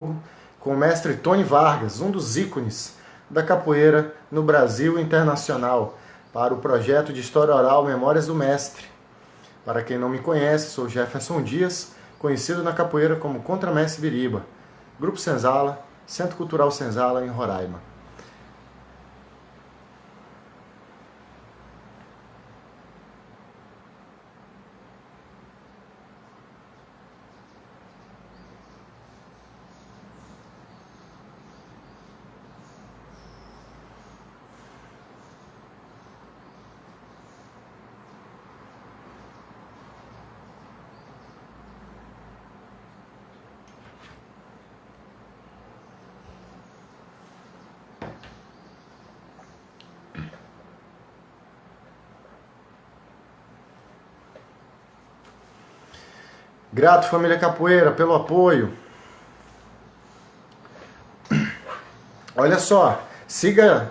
com o mestre Tony Vargas, um dos ícones da capoeira no Brasil e internacional, para o projeto de História Oral Memórias do Mestre. Para quem não me conhece, sou Jefferson Dias, conhecido na capoeira como Contramestre Biriba, Grupo Senzala, Centro Cultural Senzala, em Roraima. Grato, família Capoeira, pelo apoio. Olha só, siga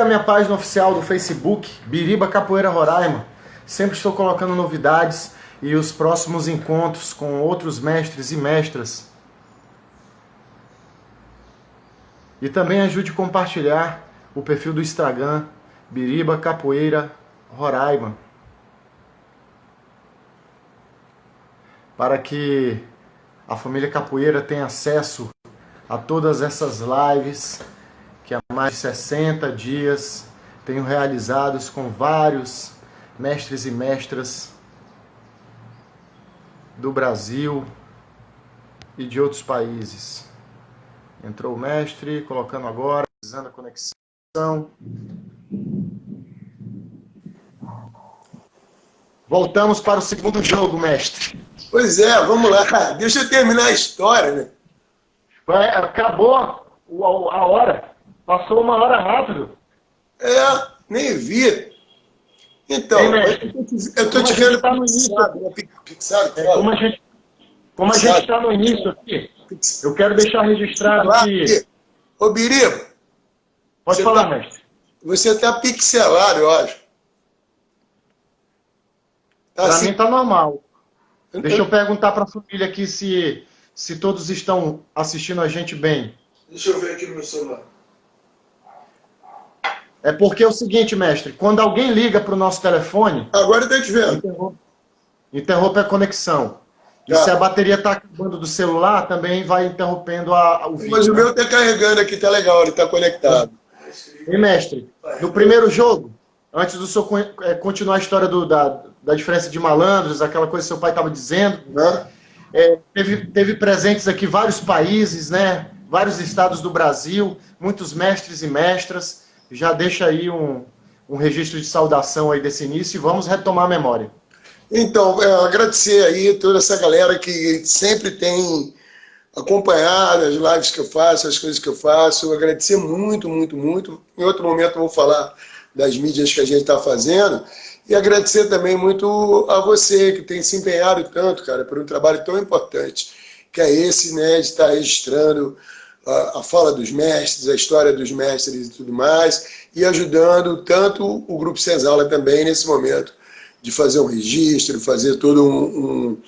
a minha página oficial do Facebook, Biriba Capoeira Roraima. Sempre estou colocando novidades e os próximos encontros com outros mestres e mestras. E também ajude a compartilhar o perfil do Instagram, Biriba Capoeira Roraima, para que a família Capoeira tenha acesso a todas essas lives que há mais de 60 dias tenho realizados com vários mestres e mestras do Brasil e de outros países. Entrou o mestre, colocando agora, precisando a conexão. Voltamos para o segundo jogo, mestre. Pois é, vamos lá. Deixa eu terminar a história, né? Acabou a hora. Passou uma hora rápido. Nem vi. Então, eu tô te vendo tá no início. Pixado, como a gente está no início aqui, eu quero deixar registrado que... Ô, Biriba. Pode falar, mestre. Você tá pixelado, eu acho. Tá pra assim... mim tá normal. Deixa eu perguntar para a família aqui se todos estão assistindo a gente bem. Deixa eu ver aqui no meu celular. É porque é o seguinte, mestre, quando alguém liga para o nosso telefone... Agora eu tô te vendo. Interrompe a conexão. E se a bateria está acabando do celular, também vai interrompendo o vídeo. Mas o meu está carregando aqui, tá legal, ele está conectado. E, mestre, no primeiro jogo, antes do senhor continuar a história da diferença de malandros, aquela coisa que seu pai estava dizendo, teve presentes aqui vários países, né? Vários estados do Brasil, muitos mestres e mestras. Já deixa aí um registro de saudação aí desse início e vamos retomar a memória. Então, agradecer aí toda essa galera que sempre tem acompanhado as lives que eu faço, as coisas que eu faço. Agradecer muito, muito, muito. Em outro momento eu vou falar das mídias que a gente está fazendo. E agradecer também muito a você que tem se empenhado tanto, cara, por um trabalho tão importante, que é esse, né, de estar registrando a fala dos mestres, a história dos mestres e tudo mais, e ajudando tanto o Grupo Senzala também nesse momento de fazer um registro, fazer todo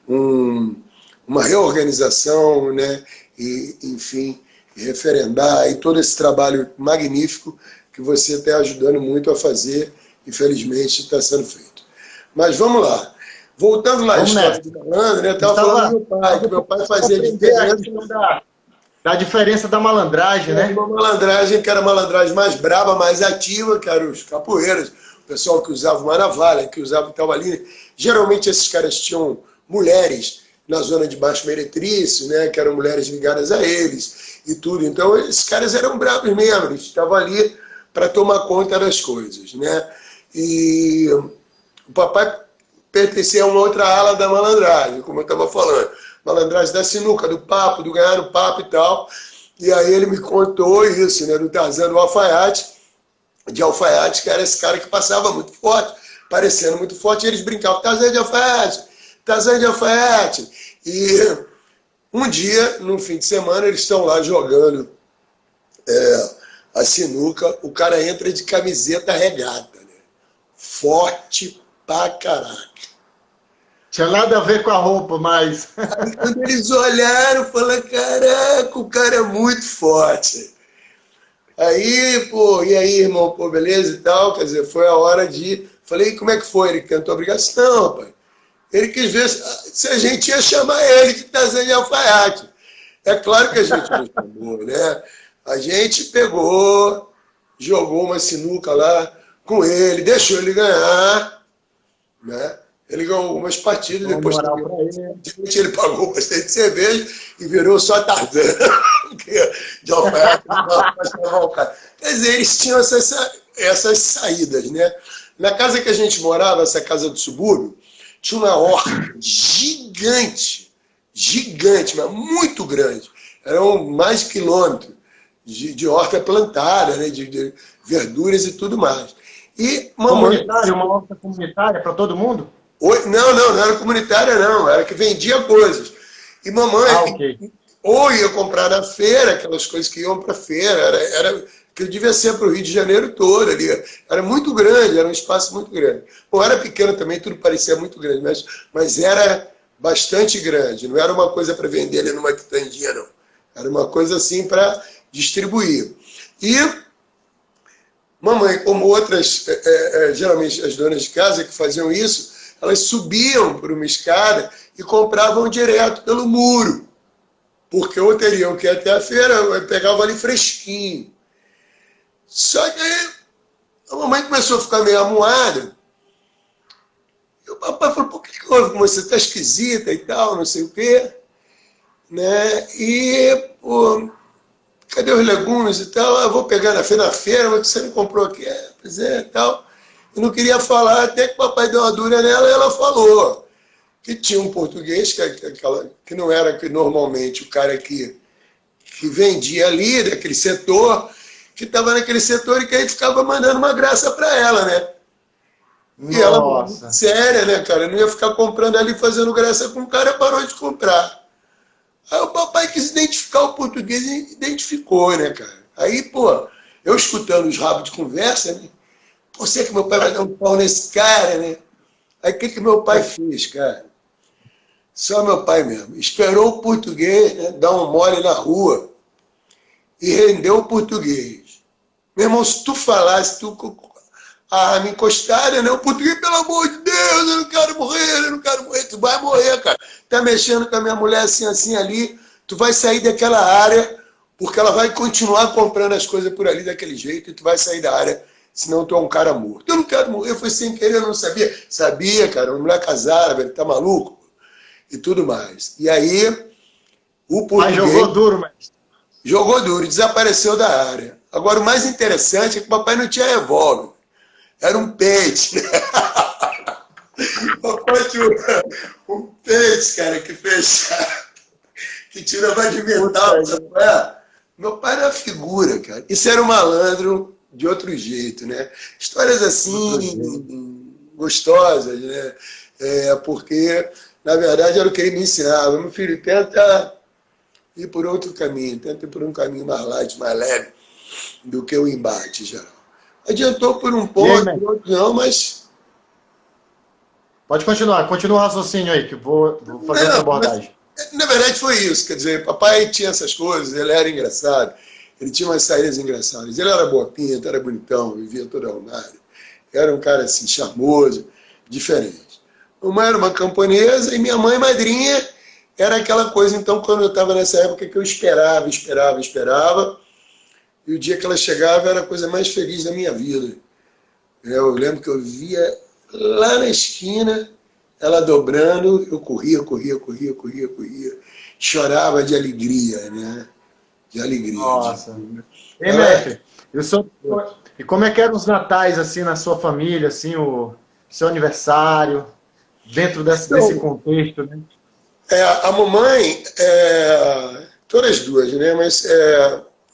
uma reorganização, né, e, enfim, referendar, e todo esse trabalho magnífico que você está ajudando muito a fazer, infelizmente está sendo feito. Mas vamos lá. Voltando lá à história do malandro, né, eu estava falando do meu pai, que meu pai fazia diferença... Da diferença da malandragem, né? Uma malandragem que era a malandragem mais braba, mais ativa, que eram os capoeiras, o pessoal que usava uma navalha, que usava tabaline. Geralmente esses caras tinham mulheres na zona de baixo meretrício, né, que eram mulheres ligadas a eles e tudo. Então esses caras eram bravos mesmo, eles estavam ali para tomar conta das coisas, né? E o papai pertencia a uma outra ala da malandragem, como eu estava falando. Malandragem da sinuca, do papo, do ganhar no papo e tal. E aí ele me contou isso, né, do Tarzan do Alfaiate, de Alfaiate, que era esse cara que passava muito forte, parecendo muito forte, e eles brincavam, Tarzan de Alfaiate, Tarzan de Alfaiate. E um dia, no fim de semana, eles estão lá jogando a sinuca, o cara entra de camiseta regata, né? Forte pra caraca. Tinha nada a ver com a roupa, mas... Aí, quando eles olharam, falaram, caraca, o cara é muito forte. Aí, pô, e aí, irmão, pô, beleza e tal? Quer dizer, foi a hora de... Falei, como é que foi? Ele cantou a obrigação, pai. Ele quis ver se a gente ia chamar ele de Tarzan de alfaiate. É claro que a gente não chamou, né? A gente pegou, jogou uma sinuca lá com ele, deixou ele ganhar, né? Ele ganhou algumas partidas, depois ele pagou bastante cerveja e virou só Tarzan. De alfaiate, quer dizer, eles tinham essas saídas, né? Na casa que a gente morava, essa casa do subúrbio, tinha uma horta gigante, mas muito grande. Eram mais de quilômetros de horta plantada, né? De verduras e tudo mais. E mamãe... Uma horta comunitária para todo mundo? Não era comunitária, não. Era que vendia coisas. E mamãe okay. Ou ia comprar na feira, aquelas coisas que iam para a feira. Era que devia ser para o Rio de Janeiro todo ali. Era muito grande, era um espaço muito grande. Bom, era pequeno também, tudo parecia muito grande, mas era bastante grande. Não era uma coisa para vender ali numa quitandinha, não. Era uma coisa assim para distribuir. E mamãe, como outras, geralmente as donas de casa que faziam isso, elas subiam por uma escada e compravam direto pelo muro. Porque ou teriam que ir até a feira, pegavam ali fresquinho. Só que aí a mamãe começou a ficar meio amuada. E o papai falou, por que houve com você? Está esquisita e tal, não sei o quê. Né? E, pô, cadê os legumes e tal? Eu vou pegar na feira, mas você não comprou aqui? Pois é, tal. Eu não queria falar, até que o papai deu uma dura nela e ela falou que tinha um português, que não era que normalmente o cara que vendia ali, daquele setor, que estava naquele setor e que aí ficava mandando uma graça para ela, né? Nossa. E ela, séria, né, cara? Não ia ficar comprando ali, fazendo graça com o cara, parou de comprar. Aí o papai quis identificar o português e identificou, né, cara? Aí, pô, eu escutando os rabos de conversa, né? Pô, sei que meu pai vai dar um pau nesse cara, né? Aí o que meu pai fez, cara? Só meu pai mesmo. Esperou o português, né, dar um mole na rua e rendeu o português. Meu irmão, se tu falasse, a arma encostada, né? O português, pelo amor de Deus, eu não quero morrer. Tu vai morrer, cara. Tá mexendo com a minha mulher assim, ali. Tu vai sair daquela área, porque ela vai continuar comprando as coisas por ali daquele jeito, e tu vai sair da área, senão tu é um cara morto. Eu não quero morrer, foi sem querer, eu não sabia. Sabia, cara, uma mulher casada, velho, tá maluco? E tudo mais. E aí, o português... Mas jogou duro, mas... Jogou duro e desapareceu da área. Agora, o mais interessante é que o papai não tinha revólver. Era um pente, né? O papai tinha um pente, cara, que fechava, que tirava de metal. Meu pai era figura, cara. Isso era um malandro de outro jeito, né? Histórias assim, gostosas, né? Porque, na verdade, era o que ele me ensinava. Meu filho, tenta ir por outro caminho, tenta ir por um caminho mais light, mais leve do que o embate, geral. Adiantou por um ponto, por outro não, mas... Pode continuar, continua o raciocínio aí, que eu vou fazer outra abordagem. Na verdade foi isso, quer dizer, papai tinha essas coisas, ele era engraçado, ele tinha umas saídas engraçadas, ele era boa pinta, era bonitão, vivia todo arrumado, era um cara assim, charmoso, diferente. Mamãe era uma camponesa e minha mãe madrinha era aquela coisa, então, quando eu estava nessa época que eu esperava, e o dia que ela chegava era a coisa mais feliz da minha vida. Eu lembro que eu via lá na esquina, ela dobrando, eu corria, chorava de alegria, né? De alegria. Nossa. Ei, mestre, e como é que eram os natais, assim, na sua família, assim, o seu aniversário, dentro desse contexto, né? A mamãe, todas as duas, né? Mas,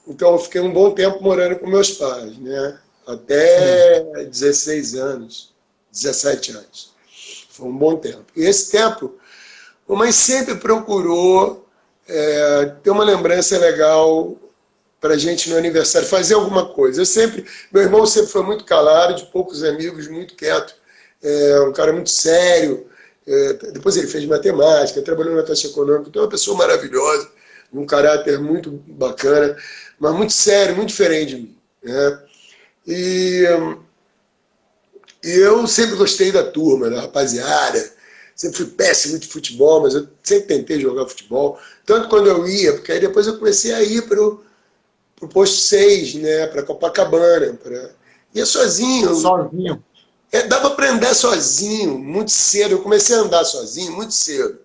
então, eu fiquei um bom tempo morando com meus pais, né? Até 16 anos, 17 anos. Foi um bom tempo. E esse tempo, a mamãe sempre procurou ter uma lembrança legal para a gente no aniversário, fazer alguma coisa. Meu irmão sempre foi muito calado, de poucos amigos, muito quieto, um cara muito sério, Depois ele fez matemática, trabalhou na Caixa Econômica, então é uma pessoa maravilhosa, de um caráter muito bacana, mas muito sério, muito diferente de mim, né? E eu sempre gostei da turma, da rapaziada, sempre fui péssimo de futebol, mas eu sempre tentei jogar futebol, tanto quando eu ia, porque aí depois eu comecei a ir para o posto 6, né, para Copacabana, ia sozinho. Sozinho. Dava para andar sozinho, muito cedo. Eu comecei a andar sozinho muito cedo.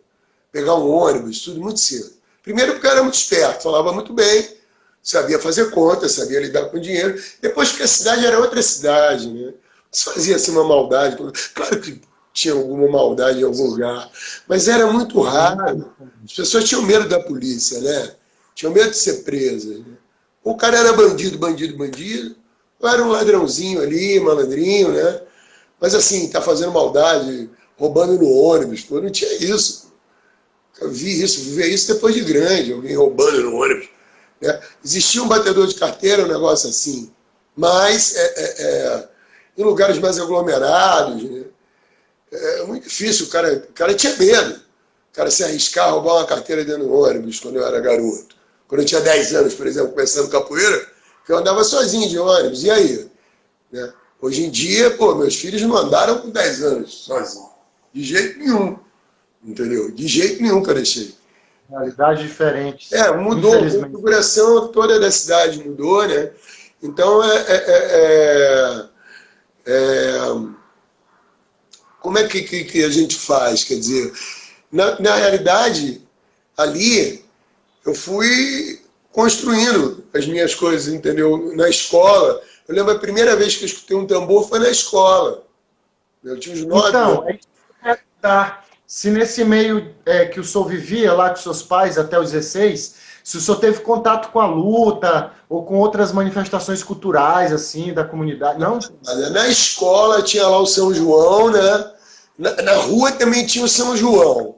Pegar um ônibus, tudo muito cedo. Primeiro porque eu era muito esperto, falava muito bem, sabia fazer conta, sabia lidar com dinheiro. Depois porque a cidade era outra cidade, né? Você fazia assim uma maldade. Claro que tinha alguma maldade em algum lugar, mas era muito raro. As pessoas tinham medo da polícia, né? Tinham medo de ser presas, né? O cara era bandido, ou era um ladrãozinho ali, malandrinho, né? Mas assim, tá fazendo maldade, roubando no ônibus, pô, não tinha isso. Eu vi isso depois de grande, alguém roubando no ônibus, né? Existia um batedor de carteira, um negócio assim, mas em lugares mais aglomerados, né? É muito difícil, o cara tinha medo. O cara se arriscar a roubar uma carteira dentro do ônibus quando eu era garoto. Quando eu tinha 10 anos, por exemplo, começando capoeira, eu andava sozinho de ônibus, e aí? Né? Hoje em dia, pô, meus filhos não andaram com 10 anos sozinhos. De jeito nenhum. Entendeu? De jeito nenhum que eu deixei. Realidades diferentes. Mudou a configuração toda da cidade, mudou, né? Então, como é que a gente faz? Quer dizer, na realidade, ali, eu fui construindo as minhas coisas, entendeu? Na escola. Eu lembro a primeira vez que eu escutei um tambor foi na escola. Eu tinha uns 9 anos. Tá. Se nesse meio que o senhor vivia lá com seus pais até os 16, se o senhor teve contato com a luta ou com outras manifestações culturais, assim, da comunidade, não? Na escola tinha lá o São João, né? Na rua também tinha o São João.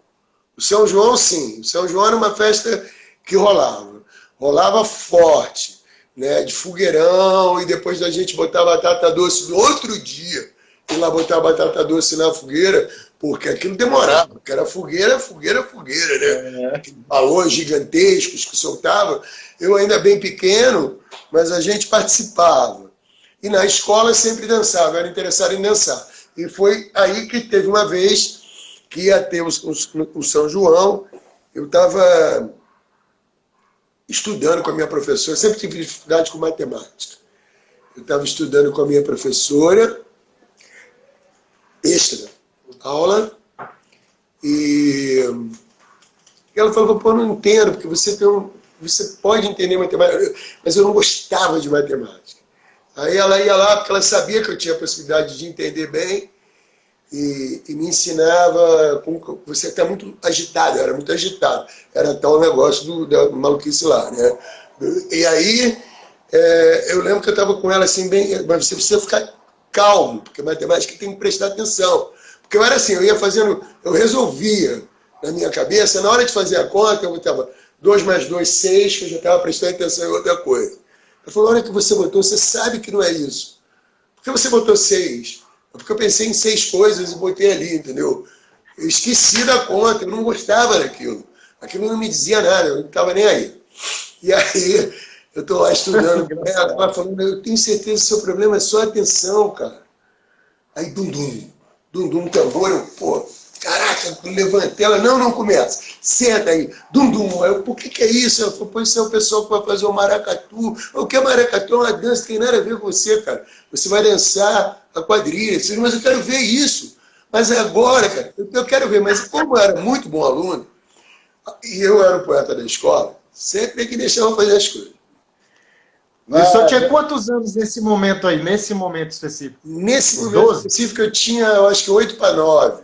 O São João, sim. O São João era uma festa que rolava. Rolava forte, né? De fogueirão, e depois da gente botar batata doce no outro dia, ir lá botar batata doce na fogueira, porque aquilo demorava, porque era fogueira, né? Balões gigantescos que soltava. Eu ainda bem pequeno, mas a gente participava. E na escola sempre dançava, eu era interessado em dançar. E foi aí que teve uma vez que ia ter o São João, eu estava estudando com a minha professora, eu sempre tive dificuldade com matemática. Eu estava estudando com a minha professora, extra, aula, e ela falou, pô, não entendo, porque você pode entender matemática, mas eu não gostava de matemática. Aí ela ia lá, porque ela sabia que eu tinha a possibilidade de entender bem, e me ensinava, você está muito agitado, eu era muito agitado, era tal o negócio da maluquice lá, né? E aí, eu lembro que eu estava com ela assim, bem, mas você precisa ficar calmo, porque matemática tem que prestar atenção. Porque eu era assim, eu resolvia na minha cabeça, na hora de fazer a conta, eu botava 2 mais 2, 6, que eu já estava prestando atenção em outra coisa. Ela falou, na hora que você botou, você sabe que não é isso. Por que você botou 6? Porque eu pensei em 6 coisas e botei ali, entendeu? Eu esqueci da conta, eu não gostava daquilo. Aquilo não me dizia nada, eu não estava nem aí. E aí, eu estou lá estudando, ela falando, eu tenho certeza que o seu problema é só atenção, cara. Aí, dum-dum, tambor, eu, pô, caraca, levantei ela, não começa, senta aí, dum-dum, eu, por que é isso? Eu falei, pô, isso é o pessoal que vai fazer o maracatu. O que é maracatu? É uma dança, tem nada a ver com você, cara. Você vai dançar a quadrilha, mas eu quero ver isso. Mas agora, cara, eu quero ver, mas como eu era muito bom aluno, e eu era o poeta da escola, sempre que deixava fazer as coisas. E o senhor tinha quantos anos nesse momento aí, nesse momento específico? Nesse momento específico eu tinha, eu acho que 8 para 9.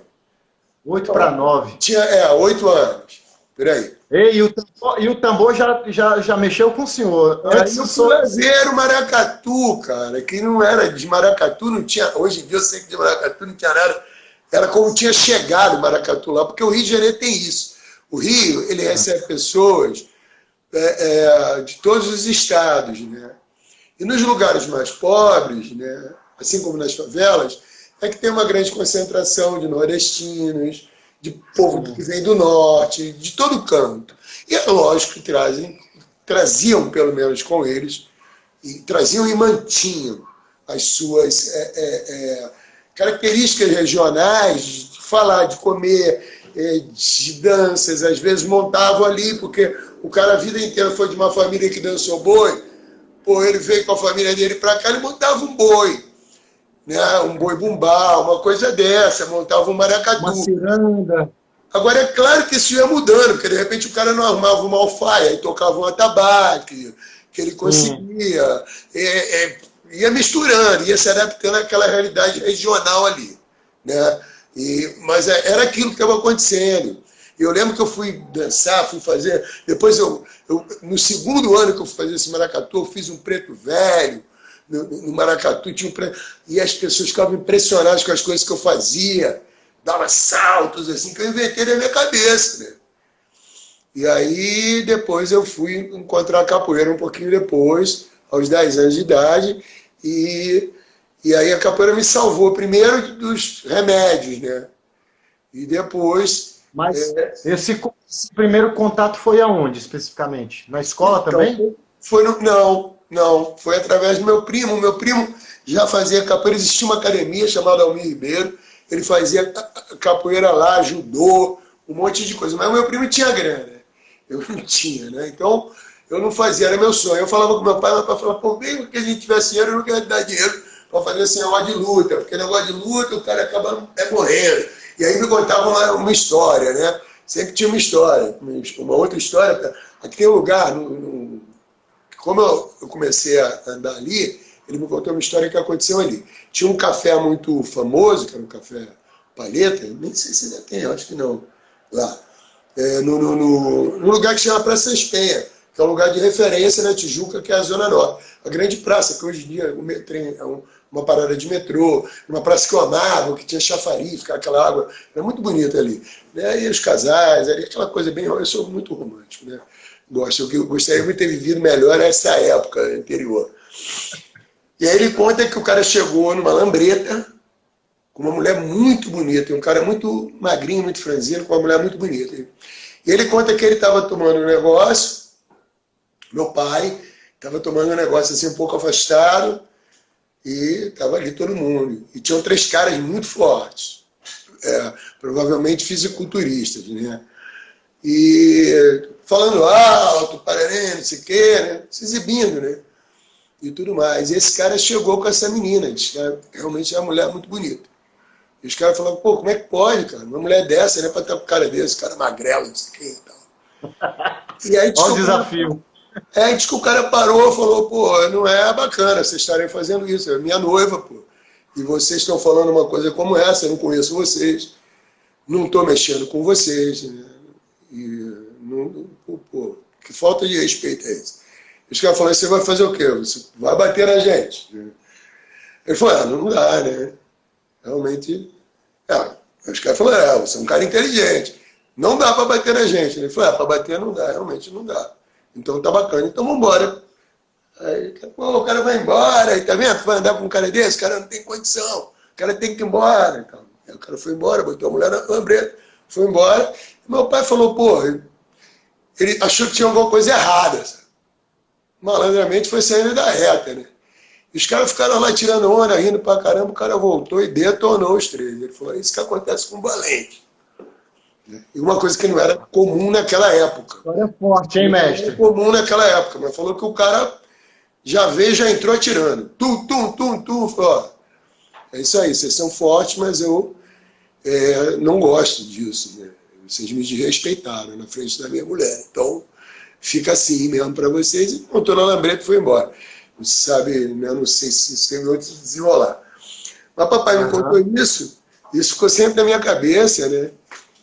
8 para 9. Tinha, 8 anos, por aí. E o tambor já mexeu com o senhor. Antes eu fui fazer o maracatu, cara, que não era de maracatu, não tinha, hoje em dia eu sei que de maracatu não tinha nada, era como tinha chegado o maracatu lá, porque o Rio de Janeiro tem isso. O Rio, ele recebe pessoas de todos os estados, né? E nos lugares mais pobres, né, assim como nas favelas, é que tem uma grande concentração de nordestinos, de povo que vem do norte, de todo canto. E é lógico que traziam pelo menos com eles, e traziam e mantinham as suas características regionais, de falar, de comer, de danças, às vezes montavam ali, porque o cara a vida inteira foi de uma família que dançou boi, pô, ele veio com a família dele para cá, ele montava um boi, né? Um boi bumbá, uma coisa dessa, montava um maracatu. Uma ciranda. Agora, é claro que isso ia mudando, porque de repente o cara não armava uma alfaia, aí tocava um atabaque, que ele conseguia, ia misturando, ia se adaptando àquela realidade regional ali, né? Mas era aquilo que estava acontecendo. Eu lembro que eu fui dançar, fui fazer, depois no segundo ano que eu fui fazer esse maracatu, eu fiz um preto velho, no maracatu tinha um preto, e as pessoas ficavam impressionadas com as coisas que eu fazia, dava saltos assim, que eu inventei na minha cabeça, né? E aí depois eu fui encontrar a capoeira um pouquinho depois, aos 10 anos de idade, e aí a capoeira me salvou primeiro dos remédios, né? E depois... Mas esse primeiro contato foi aonde, especificamente? Na escola então, também? Não, foi através do meu primo. O meu primo já fazia capoeira, existia uma academia chamada Almir Ribeiro, ele fazia capoeira lá, judô, um monte de coisa. Mas o meu primo tinha grana, eu não tinha, né? Então, eu não fazia, era meu sonho. Eu falava com meu pai falava, pô, mesmo que a gente tivesse dinheiro, eu não queria dar dinheiro para fazer esse negócio de luta, porque negócio de luta o cara acaba morrendo. E aí me contavam uma história, né? Sempre tinha uma história, uma outra história. Aqui tem um lugar, como eu comecei a andar ali, ele me contou uma história que aconteceu ali. Tinha um café muito famoso, que era um café Palheta, nem sei se ainda tem, acho que não, lá. No lugar que chama Praça Espenha, que é um lugar de referência na Tijuca, que é a Zona Norte. A grande praça, que hoje em dia é uma parada de metrô, uma praça que eu amava, que tinha chafariz, ficava aquela água, era muito bonita ali. Né? E os casais, ali, aquela coisa bem... Eu sou muito romântico, né? Eu gostaria de ter vivido melhor essa época anterior. E aí ele conta que o cara chegou numa lambreta com uma mulher muito bonita, um cara muito magrinho, muito franzino, com uma mulher muito bonita. E ele conta que ele estava tomando um negócio, meu pai estava tomando um negócio assim um pouco afastado, e estava ali todo mundo. E tinham 3 caras muito fortes, provavelmente fisiculturistas, né? E falando alto, pararendo, não sei o quê, né? Se exibindo, né? E tudo mais. E esse cara chegou com essa menina, disse que realmente é uma mulher muito bonita. E os caras falaram, pô, como é que pode, cara? Uma mulher dessa, né? Pra estar com um cara desse, cara magrelo, não sei o quê e tal. E aí, olha o desafio. Diz que o cara parou e falou, pô, não é bacana vocês estarem fazendo isso, é minha noiva, pô. E vocês estão falando uma coisa como essa, eu não conheço vocês, não estou mexendo com vocês, né? E, pô, que falta de respeito é esse? Os caras falaram, você vai fazer o quê? Você vai bater na gente? Ele falou, não dá, né? Realmente, os caras falaram, você é um cara inteligente, não dá para bater na gente. Ele falou, para bater não dá, realmente não dá. Então tá bacana, então vamos embora. Aí, pô, o cara vai embora, aí, tá vendo? Vai andar com um cara desse, o cara não tem condição, o cara tem que ir embora. Então, aí o cara foi embora, botou a mulher na lambreta, foi embora. E meu pai falou, pô, ele achou que tinha alguma coisa errada, sabe? Malandramente foi saindo da reta, né? E os caras ficaram lá tirando onda, rindo pra caramba, o cara voltou e detonou os 3. Ele falou, isso que acontece com o valente. E uma coisa que não era comum naquela época. História forte, hein, mestre? Não era comum naquela época, mas falou que o cara já veio, já entrou atirando. Falou, ó, é isso aí, vocês são fortes, mas eu não gosto disso, né? Vocês me desrespeitaram na frente da minha mulher. Então, fica assim mesmo para vocês. E montou na lambreta e foi embora. Não sabe, né? Não sei se isso tem outro desenrolar. Mas papai me contou isso ficou sempre na minha cabeça, né?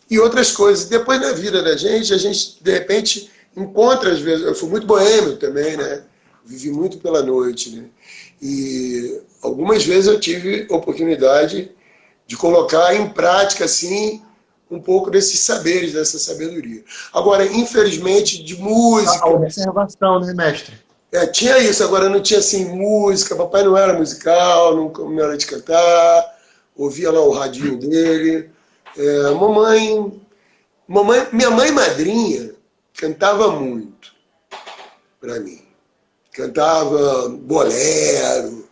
E outras coisas. Depois na vida da gente, a gente, de repente, encontra, às vezes... Eu fui muito boêmio também, né? Vivi muito pela noite, né? E algumas vezes eu tive oportunidade de colocar em prática, assim, um pouco desses saberes, dessa sabedoria. Agora, infelizmente, de música... A observação, né, mestre? Tinha isso, agora não tinha, assim, música. Papai não era musical, não era de cantar, ouvia lá o radinho dele... Minha mãe madrinha cantava muito para mim. Cantava bolero,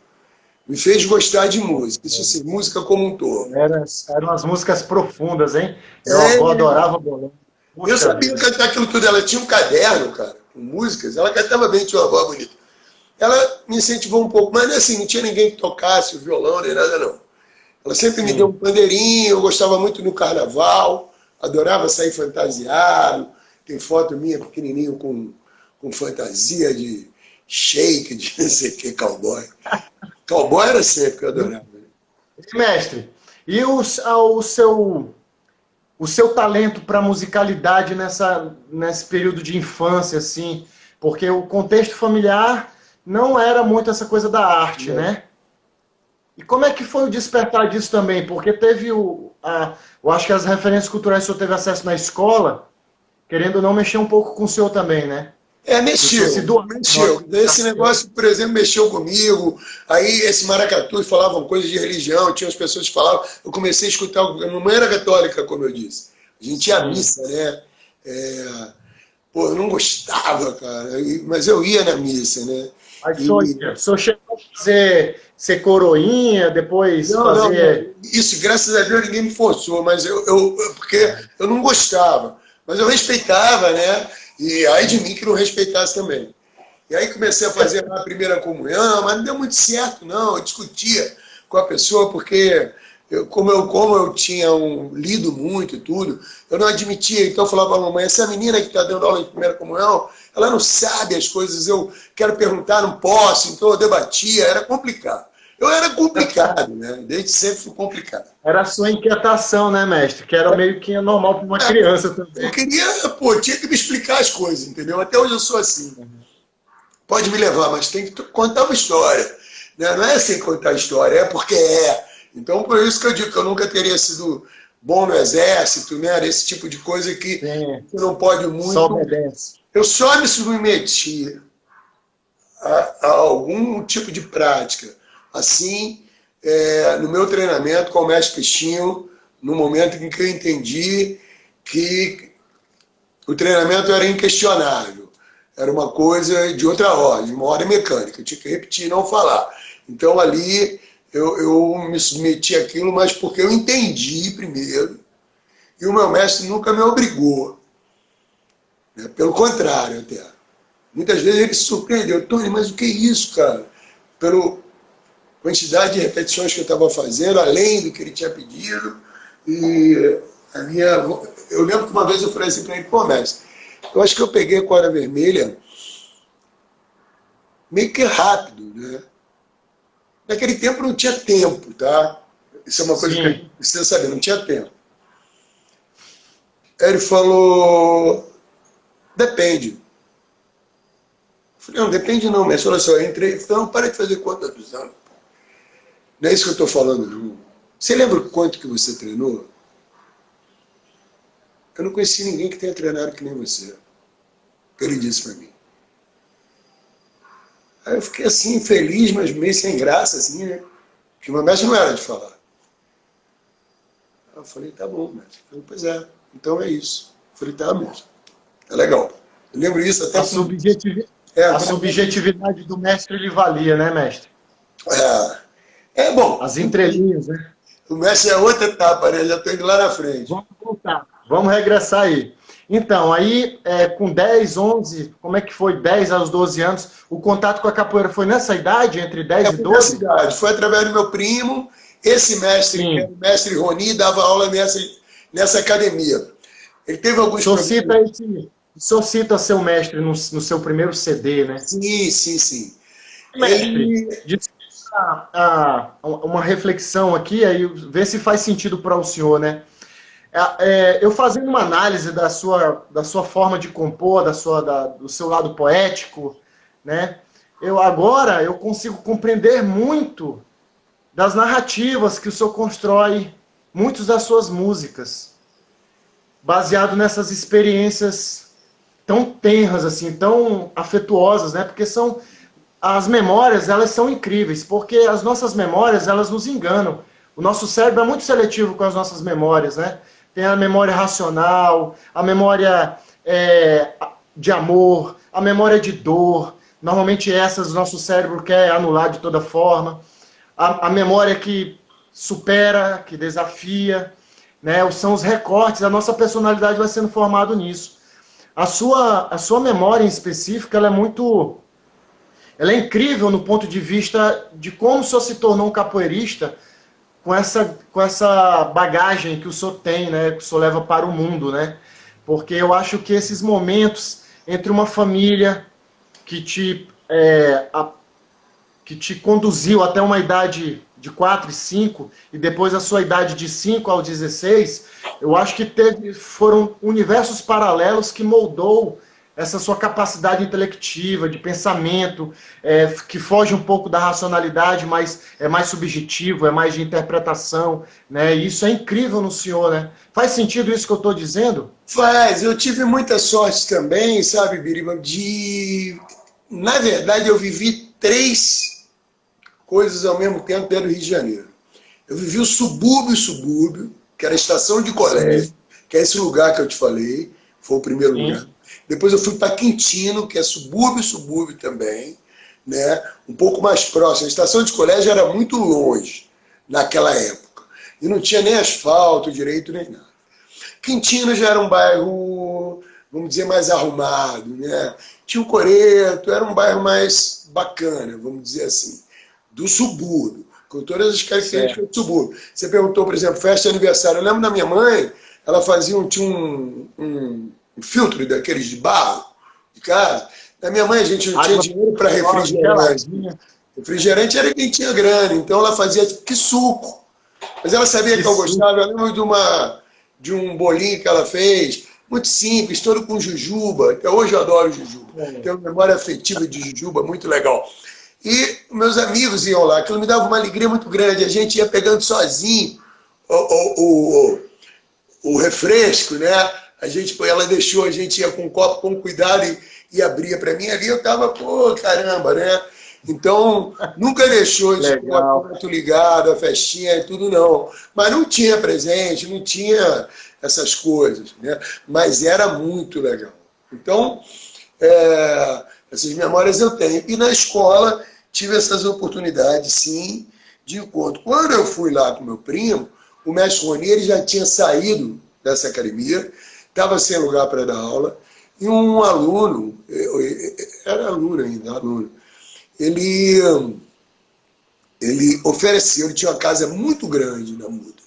me fez gostar de música. Isso assim, música como um todo. Eram umas músicas profundas, hein? Meu avô adorava bolero. Eu sabia cantar aquilo tudo. Ela tinha um caderno, cara, com músicas. Ela cantava bem, tinha uma voz bonita. Ela me incentivou um pouco, mas assim, não tinha ninguém que tocasse o violão nem nada, não. Ela sempre me deu um pandeirinho, eu gostava muito no carnaval, adorava sair fantasiado. Tem foto minha pequenininho com fantasia de shake, de não sei o que, cowboy. Cowboy era sempre que eu adorava. Mestre, e o seu talento para musicalidade nesse período de infância, assim, porque o contexto familiar não era muito essa coisa da arte, né? E como é que foi o despertar disso também? Porque teve eu acho que as referências culturais que o senhor teve acesso na escola, querendo ou não, mexer um pouco com o senhor também, né? Mexeu. Esse negócio, por exemplo, mexeu comigo. Aí esse maracatu falavam coisas de religião, tinha as pessoas que falavam. Eu comecei a escutar. Minha mãe era católica, como eu disse. A gente ia à missa, né? Eu não gostava, cara, mas eu ia na missa, né? O senhor chegou a ser coroinha, depois fazer... Não. Isso, graças a Deus, ninguém me forçou, mas porque eu não gostava. Mas eu respeitava, né? E aí de mim que não respeitasse também. E aí comecei a fazer a primeira comunhão, mas não deu muito certo, não. Eu discutia com a pessoa, porque como eu tinha lido muito e tudo, eu não admitia. Então eu falava para a mamãe, essa menina que está dando aula de primeira comunhão, ela não sabe as coisas, eu quero perguntar, não posso. Então eu debatia, era complicado. Eu era complicado, né? Desde sempre fui complicado. Era a sua inquietação, né, mestre? Que era meio que normal para uma criança também. Eu queria, tinha que me explicar as coisas, entendeu? Até hoje eu sou assim. Pode me levar, mas tem que contar uma história. Né? Não é assim contar a história, é porque é. Então, por isso que eu digo que eu nunca teria sido bom no exército, né? Esse tipo de coisa que você não pode muito. Só obedece. Eu só me submeti a algum tipo de prática. Assim, no meu treinamento com o mestre Peixinho, no momento em que eu entendi que o treinamento era inquestionável. Era uma coisa de outra ordem, uma ordem mecânica. Eu tinha que repetir e não falar. Então, ali, eu me submeti àquilo, mas porque eu entendi primeiro. E o meu mestre nunca me obrigou. Né? Pelo contrário, até. Muitas vezes ele se surpreendeu. Tony, mas o que é isso, cara? Pela quantidade de repetições que eu estava fazendo, além do que ele tinha pedido. E eu lembro que uma vez eu falei assim para ele, pô, mestre, eu acho que eu peguei a corda vermelha meio que rápido, né? Naquele tempo não tinha tempo, tá? Isso é uma coisa que a gente precisa saber, não tinha tempo. Aí ele falou, depende. Eu falei, não, depende não, mestre. Olha só, eu entrei e falei, não, para de fazer conta dos anos. Não é isso que eu estou falando, não. Você lembra o quanto que você treinou? Eu não conheci ninguém que tenha treinado que nem você. Ele disse para mim. Aí eu fiquei assim, feliz, mas meio sem graça, assim, né? Porque o meu mestre não era de falar. Aí eu falei, tá bom, mestre. Eu falei, pois é, então é isso. Eu falei, tá mesmo. É legal. Eu lembro isso até... A subjetividade do mestre, ele valia, né, mestre? Bom. As entrelinhas, né? O mestre é outra etapa, né? Já estou indo lá na frente. Vamos voltar. Vamos regressar aí. Então, aí, com 10, 11, como é que foi? 10 aos 12 anos, o contato com a capoeira foi nessa idade, entre 10 e 12? Nessa idade. Foi através do meu primo. Esse mestre, que era o mestre Roni, dava aula nessa academia. Ele teve alguns problemas. O senhor cita seu mestre no seu primeiro CD, né? Sim. Mestre, uma reflexão aqui, aí ver se faz sentido para o senhor, né? Eu fazendo uma análise da sua forma de compor, do seu lado poético, né? Agora eu consigo compreender muito das narrativas que o senhor constrói, muitas das suas músicas, baseado nessas experiências tão tenras, assim, tão afetuosas, né? Porque as memórias, elas são incríveis, porque as nossas memórias, elas nos enganam. O nosso cérebro é muito seletivo com as nossas memórias, né? Tem a memória racional, a memória de amor, a memória de dor. Normalmente essas o nosso cérebro quer anular de toda forma. A memória que supera, que desafia, né? São os recortes, a nossa personalidade vai sendo formada nisso. A sua memória em específico, ela é incrível no ponto de vista de como o senhor se tornou um capoeirista com essa bagagem que o senhor tem, né, que o senhor leva para o mundo, né? Porque eu acho que esses momentos entre uma família que que te conduziu até uma idade de 4 e 5, e depois a sua idade de 5 aos 16, eu acho que foram universos paralelos que moldou essa sua capacidade intelectiva, de pensamento, que foge um pouco da racionalidade, mas é mais subjetivo, é mais de interpretação, né? E isso é incrível no senhor, né? Faz sentido isso que eu estou dizendo? Faz, eu tive muita sorte também, sabe, Biriba, Na verdade, eu vivi 3 coisas ao mesmo tempo dentro do Rio de Janeiro. Eu vivi o subúrbio, que era a estação de colégio, sim, que é esse lugar que eu te falei, foi o primeiro sim, lugar. Depois eu fui para Quintino, que é subúrbio também, né? Um pouco mais próximo. A estação de colégio era muito longe naquela época. E não tinha nem asfalto direito, nem nada. Quintino já era um bairro, vamos dizer, mais arrumado, né? Tinha o Coreto, era um bairro mais bacana, vamos dizer assim, do subúrbio, com todas as características do subúrbio. Você perguntou, por exemplo, festa de aniversário. Eu lembro da minha mãe, ela tinha um filtro daqueles de barro de casa. Da minha mãe, a gente não tinha dinheiro para refrigerante. Refrigerante era quem tinha grana, então ela fazia que suco. Mas ela sabia que eu gostava. Eu lembro de um bolinho que ela fez, muito simples, todo com jujuba. Até hoje eu adoro jujuba. Tenho uma memória afetiva de jujuba muito legal. E meus amigos iam lá, aquilo me dava uma alegria muito grande. A gente ia pegando sozinho o refresco, né? Ela deixou, a gente ia com um copo com cuidado e abria para mim. Ali eu estava, pô, caramba, né? Então, nunca deixou de ter o aparato ligado, a festinha e tudo, não. Mas não tinha presente, não tinha essas coisas, né? Mas era muito legal. Então, essas memórias eu tenho. E na escola, tive essas oportunidades, sim, de encontro. Quando eu fui lá com meu primo, o mestre Rony, ele já tinha saído dessa academia, estava sem lugar para dar aula, e um aluno, era aluno ainda, ele ofereceu, ele tinha uma casa muito grande na Muda,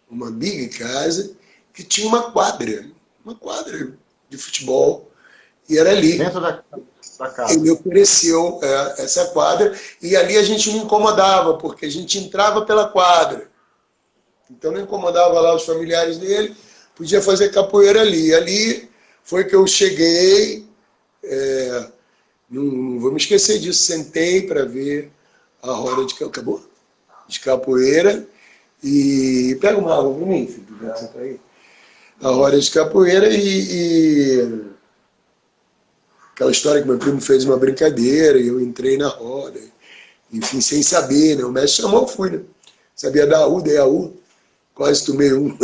uma big casa, que tinha uma quadra de futebol, e era ali. Dentro da casa. Ele ofereceu essa quadra, e ali a gente não incomodava, porque a gente entrava pela quadra. Então não incomodava lá os familiares dele, podia fazer capoeira ali. Ali foi que eu cheguei, não vou me esquecer disso, sentei para ver a roda de capoeira, e pega uma água para mim, filho, a roda de capoeira e aquela história que meu primo fez uma brincadeira e eu entrei na roda, enfim, sem saber, né? O mestre chamou, eu fui, né? Sabia dar U, dei a U, quase tomei um.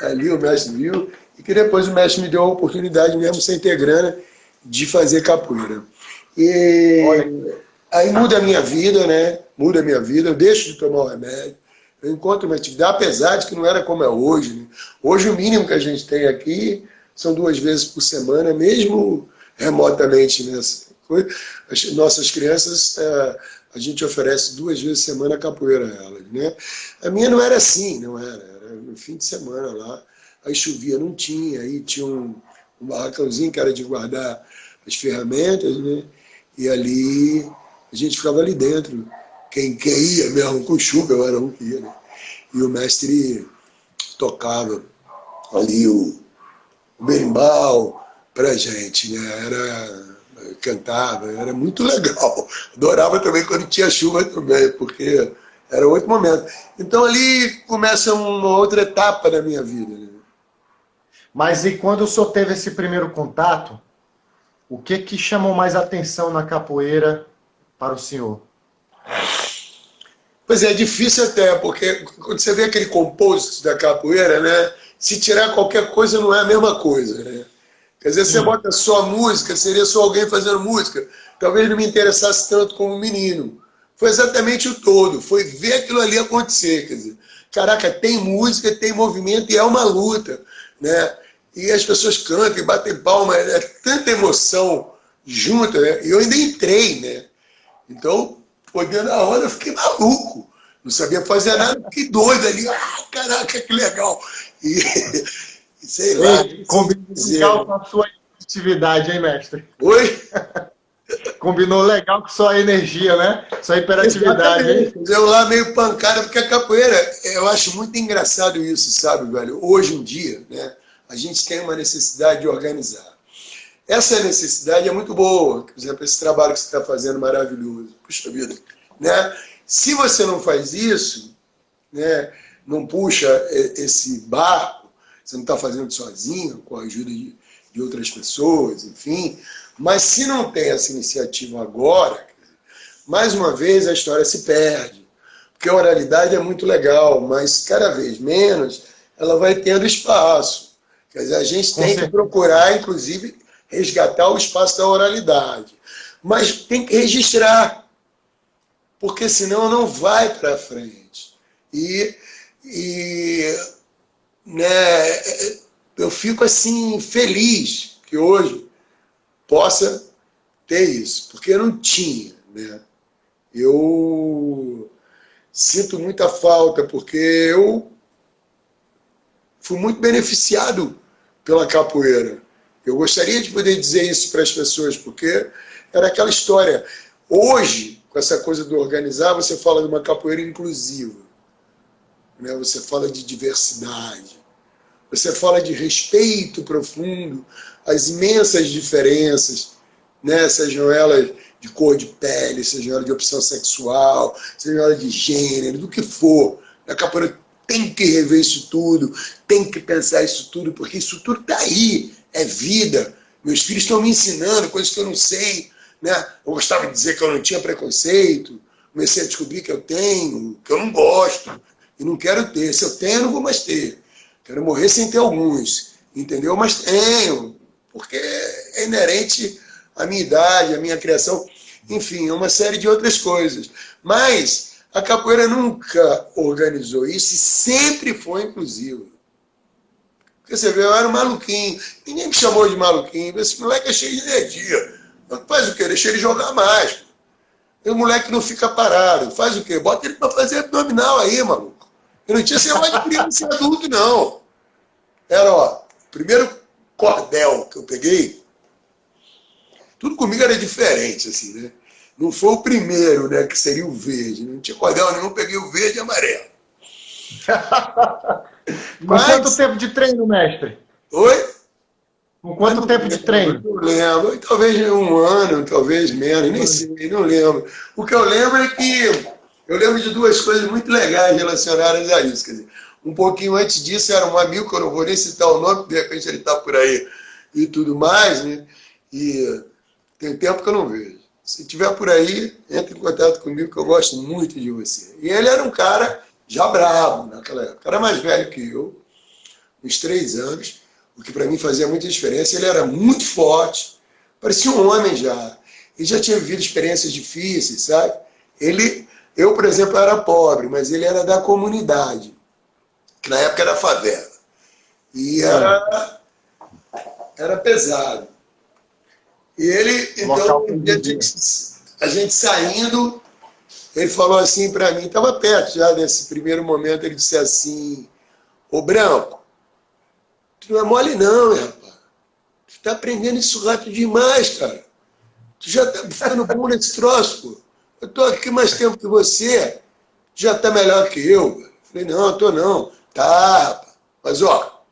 Ali o mestre viu, e que depois o mestre me deu a oportunidade, mesmo sem ter grana, de fazer capoeira. E aí muda a minha vida, né? Muda a minha vida, eu deixo de tomar o remédio, eu encontro uma atividade, apesar de que não era como é hoje, né? Hoje o mínimo que a gente tem aqui são 2 vezes por semana, mesmo remotamente nessa coisa. As nossas crianças, a gente oferece 2 vezes por semana capoeira a elas, né? A minha não era assim, não era no fim de semana lá, aí chovia, não tinha, aí tinha um barracãozinho que era de guardar as ferramentas, né? E ali a gente ficava ali dentro. Quem ia mesmo com chuva, eu era um que ia, né? E o mestre tocava ali o berimbau pra gente, né? Cantava, era muito legal. Adorava também quando tinha chuva também, porque era outro momento. Então ali começa uma outra etapa da minha vida, né? Mas e quando o senhor teve esse primeiro contato, o que chamou mais atenção na capoeira para o senhor? Pois é difícil até, porque quando você vê aquele composto da capoeira, né? Se tirar qualquer coisa não é a mesma coisa, né? Quer dizer, você bota só música, seria só alguém fazendo música. Talvez não me interessasse tanto como menino. Foi exatamente o todo, foi ver aquilo ali acontecer. Quer dizer, caraca, tem música, tem movimento e é uma luta, né? E as pessoas cantam e batem palma, é tanta emoção junta, né? E eu ainda entrei, né? Então, podendo a hora, eu fiquei maluco. Não sabia fazer nada, fiquei doido ali. Ah, caraca, que legal. E sei lá. Combinou legal com a sua atividade, hein, mestre? Oi? Combinou legal com sua energia, né? Sua hiperatividade, hein? Eu lá meio pancada, porque a capoeira, eu acho muito engraçado isso, sabe, velho? Hoje em dia, né, a gente tem uma necessidade de organizar. Essa necessidade é muito boa. Por exemplo, esse trabalho que você está fazendo maravilhoso. Puxa vida. Né? Se você não faz isso, né, não puxa esse barco, você não está fazendo sozinho, com a ajuda de outras pessoas, enfim. Mas se não tem essa iniciativa agora, mais uma vez a história se perde. Porque a oralidade é muito legal, mas cada vez menos ela vai tendo espaço. Quer dizer, a gente tem que procurar, inclusive, resgatar o espaço da oralidade. Mas tem que registrar, porque senão não vai para frente. Né, eu fico assim feliz que hoje possa ter isso, porque eu não tinha. Né? Eu sinto muita falta, porque eu fui muito beneficiado pela capoeira. Eu gostaria de poder dizer isso para as pessoas, porque era aquela história. Hoje, com essa coisa do organizar, você fala de uma capoeira inclusiva. Né? Você fala de diversidade. Você fala de respeito profundo às imensas diferenças, né? Sejam elas de cor de pele, sejam elas de opção sexual, sejam elas de gênero, do que for. A capoeira tem que rever isso tudo, tem que pensar isso tudo, porque isso tudo está aí. É vida. Meus filhos estão me ensinando coisas que eu não sei. Né? Eu gostava de dizer que eu não tinha preconceito. Comecei a descobrir que eu tenho, que eu não gosto. E não quero ter. Se eu tenho, eu não vou mais ter. Quero morrer sem ter alguns. Entendeu? Mas tenho. Porque é inerente à minha idade, à minha criação. Enfim, uma série de outras coisas. Mas a capoeira nunca organizou isso e sempre foi inclusiva. Porque você vê, eu era um maluquinho. Ninguém me chamou de maluquinho. Esse moleque é cheio de energia. Faz o quê? Deixa ele jogar mais. E o moleque não fica parado. Faz o quê? Bota ele para fazer abdominal aí, maluco. Eu não tinha esse negócio de criança e adulto, não. Era, ó, o primeiro cordel que eu peguei, tudo comigo era diferente, assim, né? Não foi o primeiro, né, que seria o verde. Não tinha cordel nenhum, peguei o verde e amarelo. Com quanto tempo de treino, mestre? Oi? Com quanto tempo de treino? Não lembro. Talvez 1 ano, talvez menos, nem sei, não lembro. O que eu lembro é que eu lembro de 2 coisas muito legais relacionadas a isso. Quer dizer, um pouquinho antes disso era um amigo, que eu não vou nem citar o nome, de repente ele está por aí e tudo mais, né? E tem tempo que eu não vejo. Se estiver por aí, entre em contato comigo, que eu gosto muito de você. E ele era um cara já bravo naquela época. Era mais velho que eu, uns 3 anos, o que para mim fazia muita diferença. Ele era muito forte, parecia um homem já. Ele já tinha vivido experiências difíceis, sabe? Eu, por exemplo, era pobre, mas ele era da comunidade, que na época era favela. E era pesado. E ele, então, a gente saindo, ele falou assim para mim, estava perto já nesse primeiro momento, ele disse assim: ô Branco, tu não é mole não, rapaz. Tu tá aprendendo isso rápido demais, cara. Tu já tá ficando bom nesse troço, pô. Eu tô aqui mais tempo que você, tu já tá melhor que eu. Falei, não, eu tô não. Tá, rapaz. Mas, ó,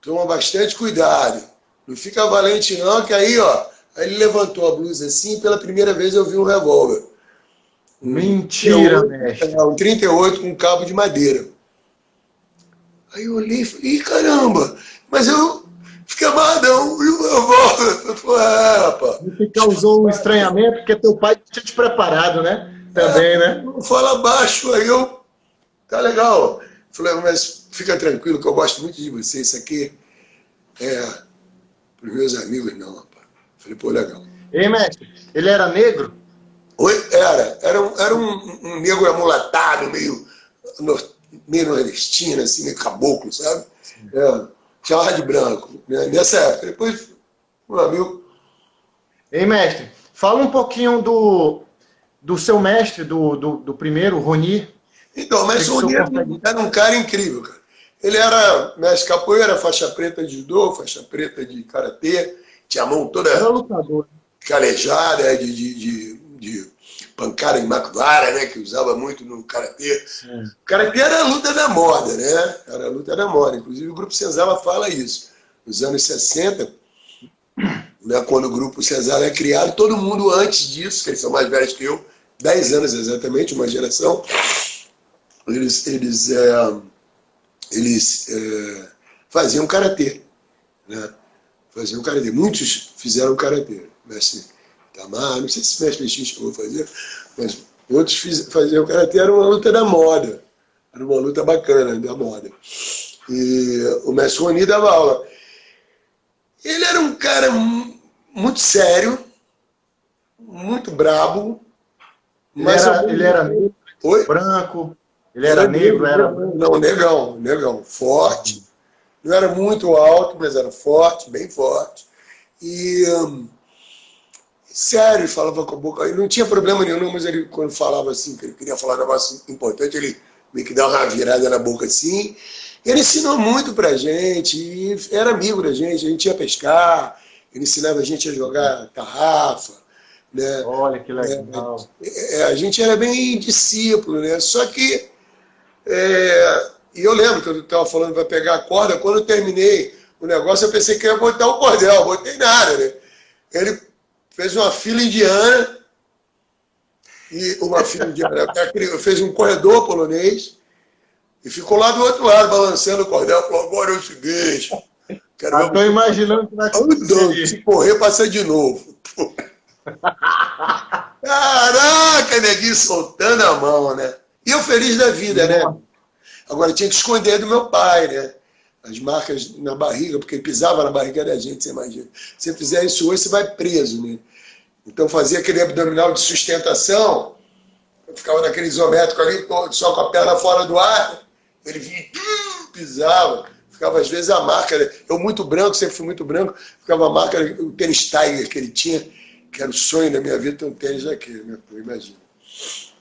toma bastante cuidado. Não fica valente não, que aí, ó, aí ele levantou a blusa assim e pela primeira vez eu vi um revólver. Mentira, mestre. Um 38 com cabo de madeira. Aí eu olhei e falei, ih, caramba, mas eu fiquei amarradão, e o revólver? Eu falei, rapaz. Você causou um estranhamento porque teu pai tinha te preparado, né? também, né? Não fala baixo, aí eu... Tá legal. Falei, mas fica tranquilo que eu gosto muito de você. Isso aqui é para os meus amigos, não, rapaz. Falei, pô, legal. Ei, mestre, ele era negro? Oi, era um negro amulatado, meio nordestino, assim, meio caboclo, sabe? Chamava de branco, né? Nessa época. Depois, um amigo... Ei, mestre, fala um pouquinho do seu mestre, do primeiro, Roni. Então, mas o Roni era um cara incrível, cara. Ele era mestre capoeira, faixa preta de judô, faixa preta de karatê, tinha a mão toda calejada de pancada em macuara, né, que usava muito no karatê. O karatê era a luta da moda, né? Era a luta da moda. Inclusive o Grupo Senzala fala isso. Nos anos 60, né, quando o Grupo Senzala é criado, todo mundo antes disso, que eles são mais velhos que eu, 10 anos exatamente, uma geração, eles faziam karatê, né? Faziam karatê. Muitos fizeram karatê. Mestre Tamar, não sei se o mestre Peixinho chegou a fazer, mas outros faziam karatê. Era uma luta da moda. Era uma luta bacana da moda. E o mestre Roni dava aula. Ele era um cara muito sério, muito brabo. Mas ele era negro, branco. Ele era negro, era... Não, negão, forte. Não era muito alto, mas era forte, bem forte. E sério, falava com a boca. Ele não tinha problema nenhum, mas ele, quando falava assim, que ele queria falar um negócio importante, ele meio que dava uma virada na boca assim. Ele ensinou muito pra gente, e era amigo da gente, a gente ia pescar, ele ensinava a gente a jogar tarrafa. Né? Olha que legal. A gente era bem discípulo, né? Só que e eu lembro que eu estava falando para pegar a corda, quando eu terminei o negócio, eu pensei que eu ia botar o cordel, botei nada, né? Ele fez uma fila indiana, fez um corredor polonês, e ficou lá do outro lado, balançando o cordel, falou, agora é o seguinte... Estou imaginando que vai acontecer. Se correr, passa de novo. Caraca, neguinho soltando a mão, né? E eu feliz da vida, né? Agora tinha que esconder do meu pai, né? As marcas na barriga, porque ele pisava na barriga da gente, você imagina. Se você fizer isso hoje, você vai preso, né? Então fazia aquele abdominal de sustentação, eu ficava naquele isométrico ali, só com a perna fora do ar, ele vinha e pisava. Ficava às vezes a marca, eu muito branco, sempre fui muito branco, ficava a marca, o tênis Tiger que ele tinha, que era o sonho da minha vida, ter um tênis daquele, né? Imagina.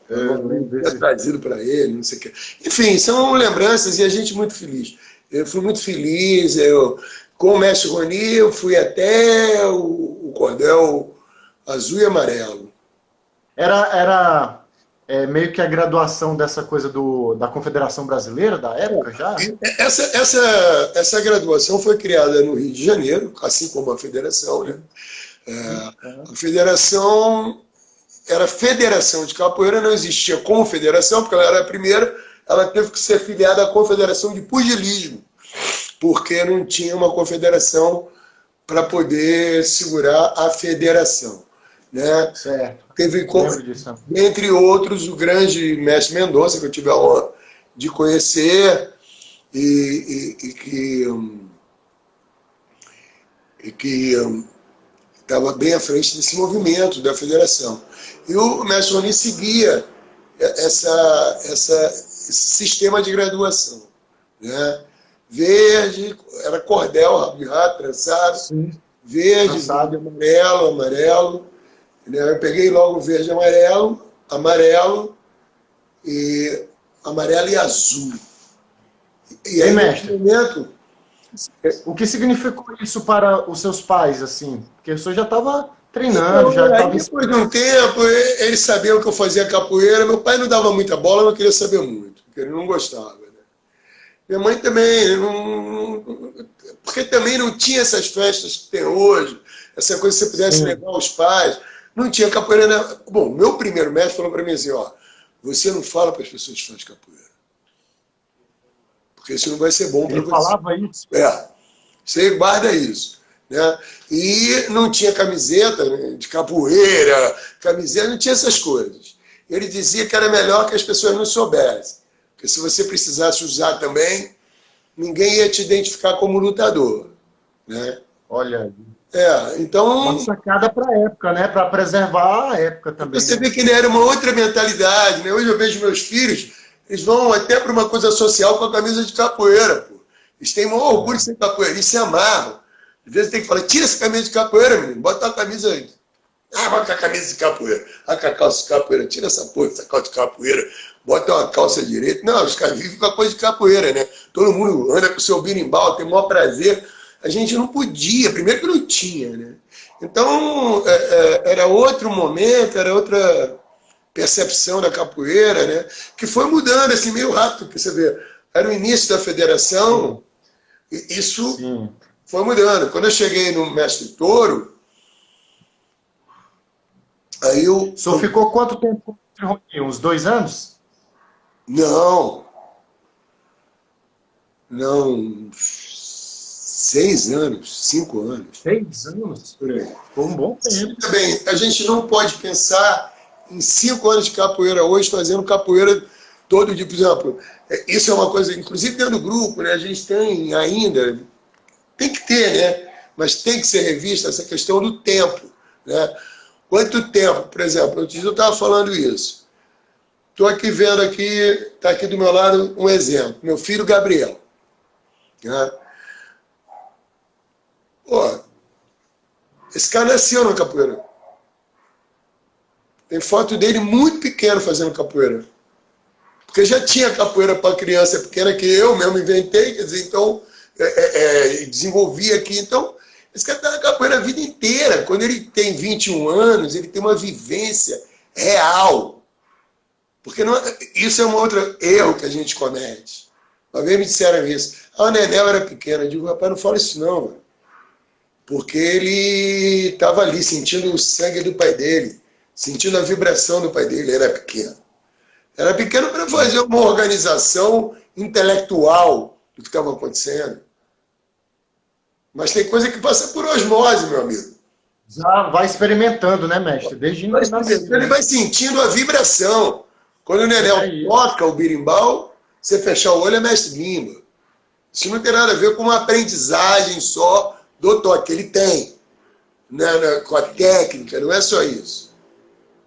Eu trazido para ele, não sei o quê. Enfim, são lembranças e a gente muito feliz. Eu fui muito feliz, com o mestre Roni, eu fui até o cordel azul e amarelo. Era meio que a graduação dessa coisa da Confederação Brasileira, da época já? Essa graduação foi criada no Rio de Janeiro, assim como a federação, né? A federação era Federação de Capoeira, não existia confederação, porque ela era a primeira, ela teve que ser filiada à Confederação de Pugilismo, porque não tinha uma confederação para poder segurar a federação. Né? Certo. Teve, entre outros, o grande mestre Mendonça, que eu tive a honra de conhecer, e que estava bem à frente desse movimento da federação. E o mestre Roni seguia esse sistema de graduação. Né? Verde, era cordel, rabo de rato, trançado. Sim. Verde, trançado. Amarelo. Né? Eu peguei logo verde, amarelo e azul. E aí, nesse momento, o que significou isso para os seus pais, assim? Porque o senhor já estava treinando, já estava... Depois de um tempo, eles sabiam que eu fazia capoeira. Meu pai não dava muita bola, não queria saber muito, porque ele não gostava. Né? Minha mãe também, porque também não tinha essas festas que tem hoje, essa coisa que você pudesse levar os pais. Não tinha capoeira. Né? Bom, meu primeiro mestre falou para mim assim, ó, você não fala para as pessoas que fazem capoeira. Porque isso não vai ser bom para você. Ele falava isso? Você guarda isso. Né? E não tinha camiseta, né, de capoeira, camiseta, não tinha essas coisas. Ele dizia que era melhor que as pessoas não soubessem. Porque se você precisasse usar também, ninguém ia te identificar como lutador. Né? Olha, então... uma sacada para a época, né? Para preservar a época também. Você né? vê que ele era uma outra mentalidade. Né? Hoje eu vejo meus filhos, eles vão até para uma coisa social com a camisa de capoeira. Pô. Eles têm maior orgulho de ser capoeira, eles se amarram. Às vezes tem que falar, tira essa camisa de capoeira, menino, bota a camisa aí. Bota a camisa de capoeira. Com a calça de capoeira, tira essa porra, essa calça de capoeira, bota uma calça direita. Não, os caras vivem com a coisa de capoeira, né? Todo mundo anda com o seu birimbau, tem o maior prazer. A gente não podia, primeiro que não tinha, né? Então, era outro momento, era outra percepção da capoeira, né? Que foi mudando assim meio rápido, porque você vê, era o início da federação, e isso Sim. foi mudando. Quando eu cheguei no Mestre Touro, aí eu... O senhor ficou quanto tempo com o Mestre Rony? Uns 2 anos? Não, 6 anos, 5 anos. 6 anos? Por aí. Foi um bom tempo. Também, a gente não pode pensar em 5 anos de capoeira hoje, fazendo capoeira todo dia. Por exemplo, isso é uma coisa, inclusive dentro do grupo, né, a gente tem ainda, tem que ter, né, mas tem que ser revista essa questão do tempo. Né? Quanto tempo, por exemplo, antes eu estava falando isso. Estou aqui vendo aqui, está aqui do meu lado um exemplo, meu filho Gabriel. Né? Pô, esse cara nasceu na capoeira. Tem foto dele muito pequeno fazendo capoeira. Porque já tinha capoeira para criança pequena que eu mesmo inventei, quer dizer, então, desenvolvi aqui. Então, esse cara está na capoeira a vida inteira. Quando ele tem 21 anos, ele tem uma vivência real. Porque não, isso é um outro erro que a gente comete. Uma vez me disseram isso. O Nenel era pequeno. Eu digo, rapaz, não fala isso não, mano. Porque ele estava ali sentindo o sangue do pai dele, sentindo a vibração do pai dele, era pequeno. Era pequeno para fazer uma organização intelectual do que estava acontecendo. Mas tem coisa que passa por osmose, meu amigo. Já vai experimentando, né, mestre? Desde nascer. Ele vai sentindo a vibração. Quando o Nenel toca o birimbau, você fechar o olho é mestre bimba. Isso não tem nada a ver com uma aprendizagem só do toque. Ele tem, né, com a técnica, não é só isso.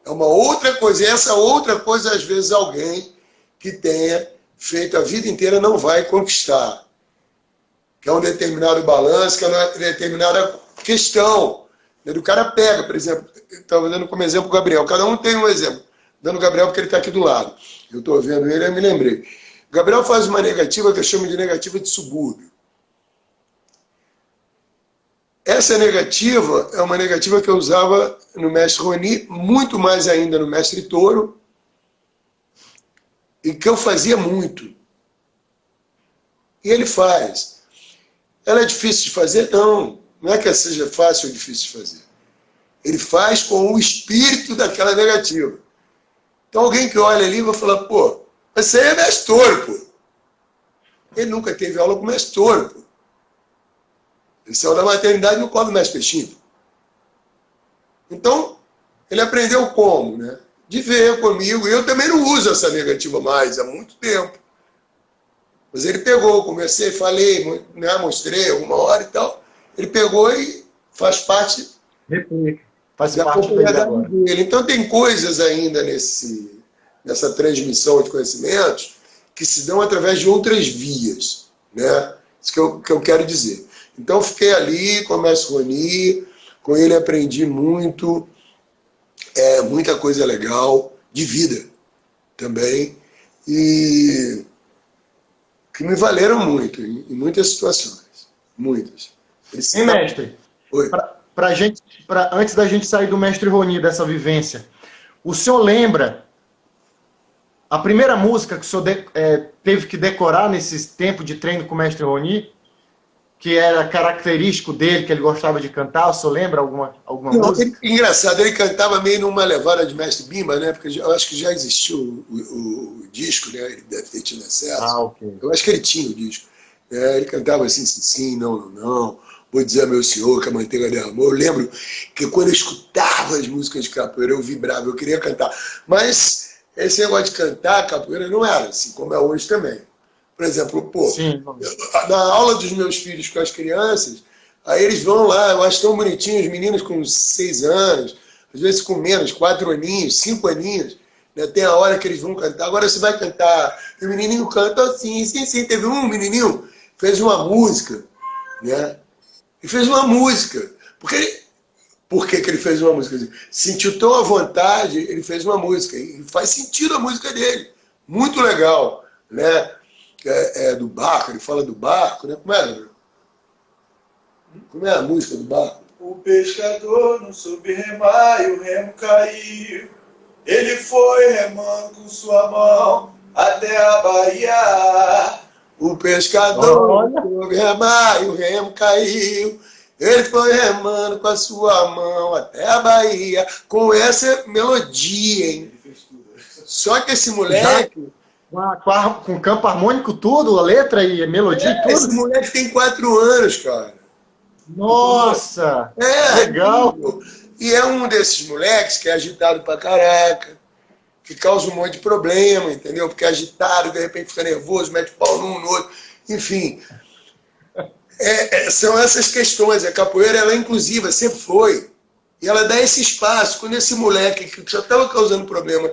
É uma outra coisa. E essa outra coisa, às vezes, alguém que tenha feito a vida inteira não vai conquistar. Que é um determinado balanço, que é uma determinada questão. O cara pega, por exemplo, estava dando como exemplo o Gabriel. Cada um tem um exemplo. Dando o Gabriel porque ele está aqui do lado. Eu estou vendo ele, eu me lembrei. O Gabriel faz uma negativa que eu chamo de negativa de subúrbio. Essa negativa é uma negativa que eu usava no Mestre Rony, muito mais ainda no Mestre Touro, e que eu fazia muito. E ele faz. Ela é difícil de fazer? Não. Não é que ela seja fácil ou difícil de fazer. Ele faz com o espírito daquela negativa. Então alguém que olha ali vai falar, pô, você é Mestre Touro, pô. Ele nunca teve aula com Mestre Touro, pô. Ele saiu da maternidade no colo do Mestre Peixinho. Então, ele aprendeu como, né? De ver comigo. Eu também não uso essa negativa mais, há muito tempo. Mas ele pegou, comecei, falei, né, mostrei alguma hora e tal. Ele pegou e faz parte da propriedade dele. Então tem coisas ainda nessa transmissão de conhecimentos que se dão através de outras vias. Né? Isso que eu quero dizer. Então fiquei ali com o Mestre Rony, com ele aprendi muito, muita coisa legal, de vida também, e que me valeram muito, em muitas situações. Muitas. Sim, mestre. Oi. Antes da gente sair do Mestre Rony, dessa vivência, o senhor lembra a primeira música que o senhor teve que decorar nesse tempo de treino com o Mestre Rony, que era característico dele, que ele gostava de cantar? O senhor lembra alguma música? Engraçado, ele cantava meio numa levada de Mestre Bimba, né? Porque eu acho que já existiu o disco, né? Ele deve ter tido acesso. Ok. Eu acho que ele tinha o disco. Ele cantava assim, sim, não. Vou dizer a meu senhor que a manteiga derramou. Eu lembro que quando eu escutava as músicas de capoeira, eu vibrava, eu queria cantar. Mas esse negócio de cantar capoeira não era assim, como é hoje também. Por exemplo, pô, Sim. na aula dos meus filhos com as crianças, aí eles vão lá, eu acho tão bonitinho, os meninos com 6 anos, às vezes com menos, 4 aninhos, 5 aninhos, né? Tem a hora que eles vão cantar, agora você vai cantar, e o menininho canta assim, sim, sim, teve um menininho, fez uma música, né? E fez uma música, por que ele fez uma música? Sentiu tão à vontade, ele fez uma música. E faz sentido a música dele. Muito legal. Né? Do barco, ele fala do barco. Né? Como é a música do barco? O pescador não soube remar e o remo caiu. Ele foi remando com sua mão até a Bahia. O pescador não soube remar e o remo caiu. Ele foi remando com a sua mão até a Bahia, com essa melodia, hein? Só que esse moleque... Com campo harmônico tudo, a letra e a melodia e tudo? Esse moleque tem 4 anos, cara. Nossa! Legal! E é um desses moleques que é agitado pra caraca, que causa um monte de problema, entendeu? Porque é agitado, de repente fica nervoso, mete pau num, no outro, enfim... são essas questões. A capoeira ela é inclusiva, sempre foi. E ela dá esse espaço. Quando esse moleque que já estava causando problema,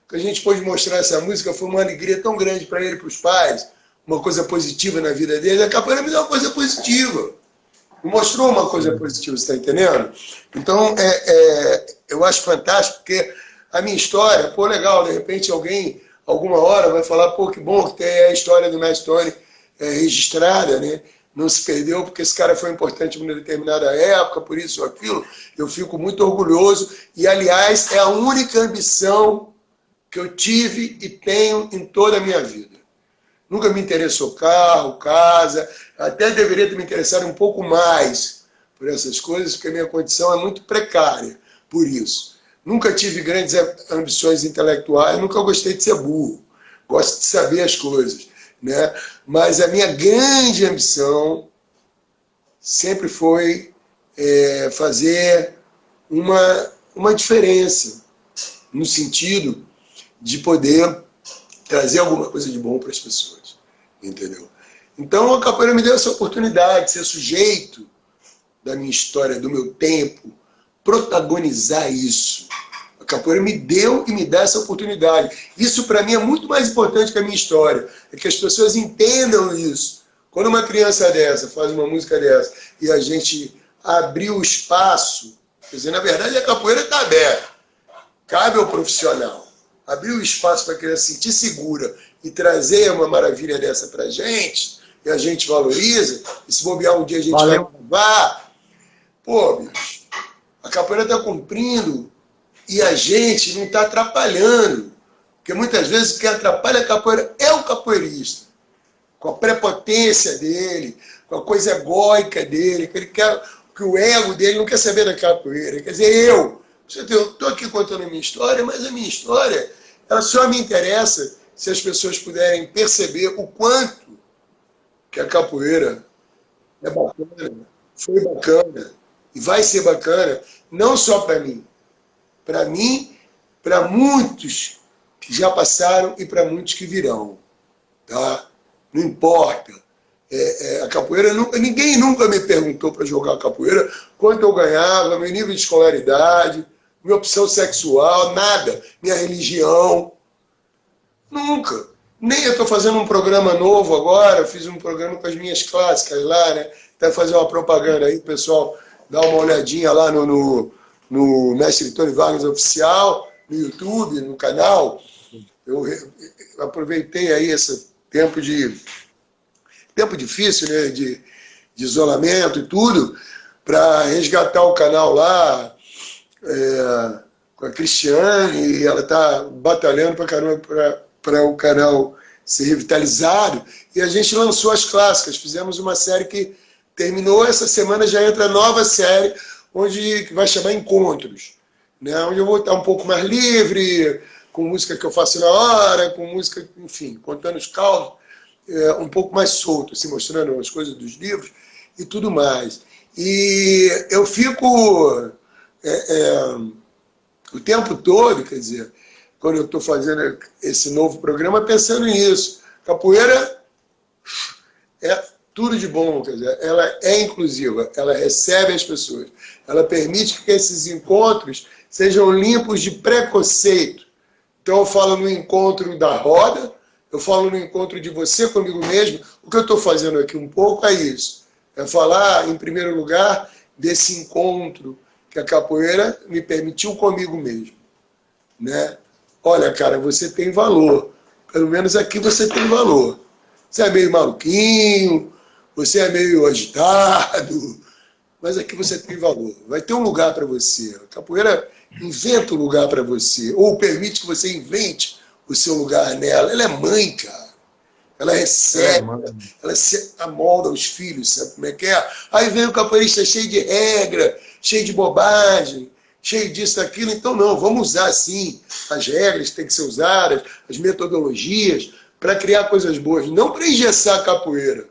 que a gente pôde mostrar essa música, foi uma alegria tão grande para ele e para os pais, uma coisa positiva na vida dele. A capoeira me deu uma coisa positiva. Me mostrou uma coisa positiva, você está entendendo? Então, eu acho fantástico, porque a minha história, pô, legal, de repente alguém, alguma hora, vai falar, pô, que bom que tem a história do Mestre Tony registrada, né? Não se perdeu, porque esse cara foi importante em uma determinada época, por isso ou aquilo. Eu fico muito orgulhoso. E, aliás, é a única ambição que eu tive e tenho em toda a minha vida. Nunca me interessou carro, casa, até deveria ter me interessado um pouco mais por essas coisas, porque a minha condição é muito precária por isso. Nunca tive grandes ambições intelectuais, nunca gostei de ser burro. Gosto de saber as coisas. Né? Mas a minha grande ambição sempre foi fazer uma diferença no sentido de poder trazer alguma coisa de bom para as pessoas, entendeu? Então a capoeira me deu essa oportunidade de ser sujeito da minha história, do meu tempo, protagonizar isso. A capoeira me deu e me dá essa oportunidade. Isso, para mim, é muito mais importante que a minha história. É que as pessoas entendam isso. Quando uma criança dessa faz uma música dessa e a gente abriu o espaço, quer dizer, na verdade, a capoeira está aberta. Cabe ao profissional. Abrir o espaço para a criança se sentir segura e trazer uma maravilha dessa para a gente, e a gente valoriza, e se bobear um dia a gente vai gravar. Pô, bicho, a capoeira está cumprindo e a gente não está atrapalhando. Porque muitas vezes o que atrapalha a capoeira é o capoeirista. Com a prepotência dele, com a coisa egóica dele, que o ego dele não quer saber da capoeira. Quer dizer, eu estou aqui contando a minha história, mas a minha história ela só me interessa se as pessoas puderem perceber o quanto que a capoeira é bacana, foi bacana e vai ser bacana, não só para mim, para muitos que já passaram e para muitos que virão. Tá? Não importa. A capoeira, ninguém nunca me perguntou para jogar capoeira quanto eu ganhava, meu nível de escolaridade, minha opção sexual, nada. Minha religião. Nunca. Nem eu estou fazendo um programa novo agora, eu fiz um programa com as minhas clássicas lá, né? Até fazer uma propaganda aí, pessoal, dá uma olhadinha lá no Mestre Tony Vargas Oficial, no YouTube, no canal. Eu aproveitei aí esse tempo difícil, né? de isolamento e tudo, para resgatar o canal lá, com a Cristiane, e ela está batalhando para o canal ser revitalizado, e a gente lançou as clássicas, fizemos uma série que terminou, essa semana já entra a nova série, que vai chamar Encontros, né? Onde eu vou estar um pouco mais livre, com música que eu faço na hora, com música, enfim, contando os causos, um pouco mais solto, assim, mostrando as coisas dos livros e tudo mais. E eu fico o tempo todo, quer dizer, quando eu estou fazendo esse novo programa, pensando nisso. Capoeira é tudo de bom, quer dizer, ela é inclusiva, ela recebe as pessoas, ela permite que esses encontros sejam limpos de preconceito. Então eu falo no encontro da roda, eu falo no encontro de você comigo mesmo. O que eu estou fazendo aqui um pouco é isso, é falar, em primeiro lugar, desse encontro que a capoeira me permitiu comigo mesmo, né? Olha, cara, você tem valor, pelo menos aqui você tem valor. Você é meio maluquinho, você é meio agitado, mas aqui você tem valor. Vai ter um lugar para você. A capoeira inventa um lugar para você, ou permite que você invente o seu lugar nela. Ela é mãe, cara. Ela recebe, ela se amolda os filhos, sabe como é que é? Aí vem o capoeirista cheio de regra, cheio de bobagem, cheio disso, daquilo. Então, não, vamos usar, sim, as regras que têm que ser usadas, as metodologias, para criar coisas boas, não para engessar a capoeira.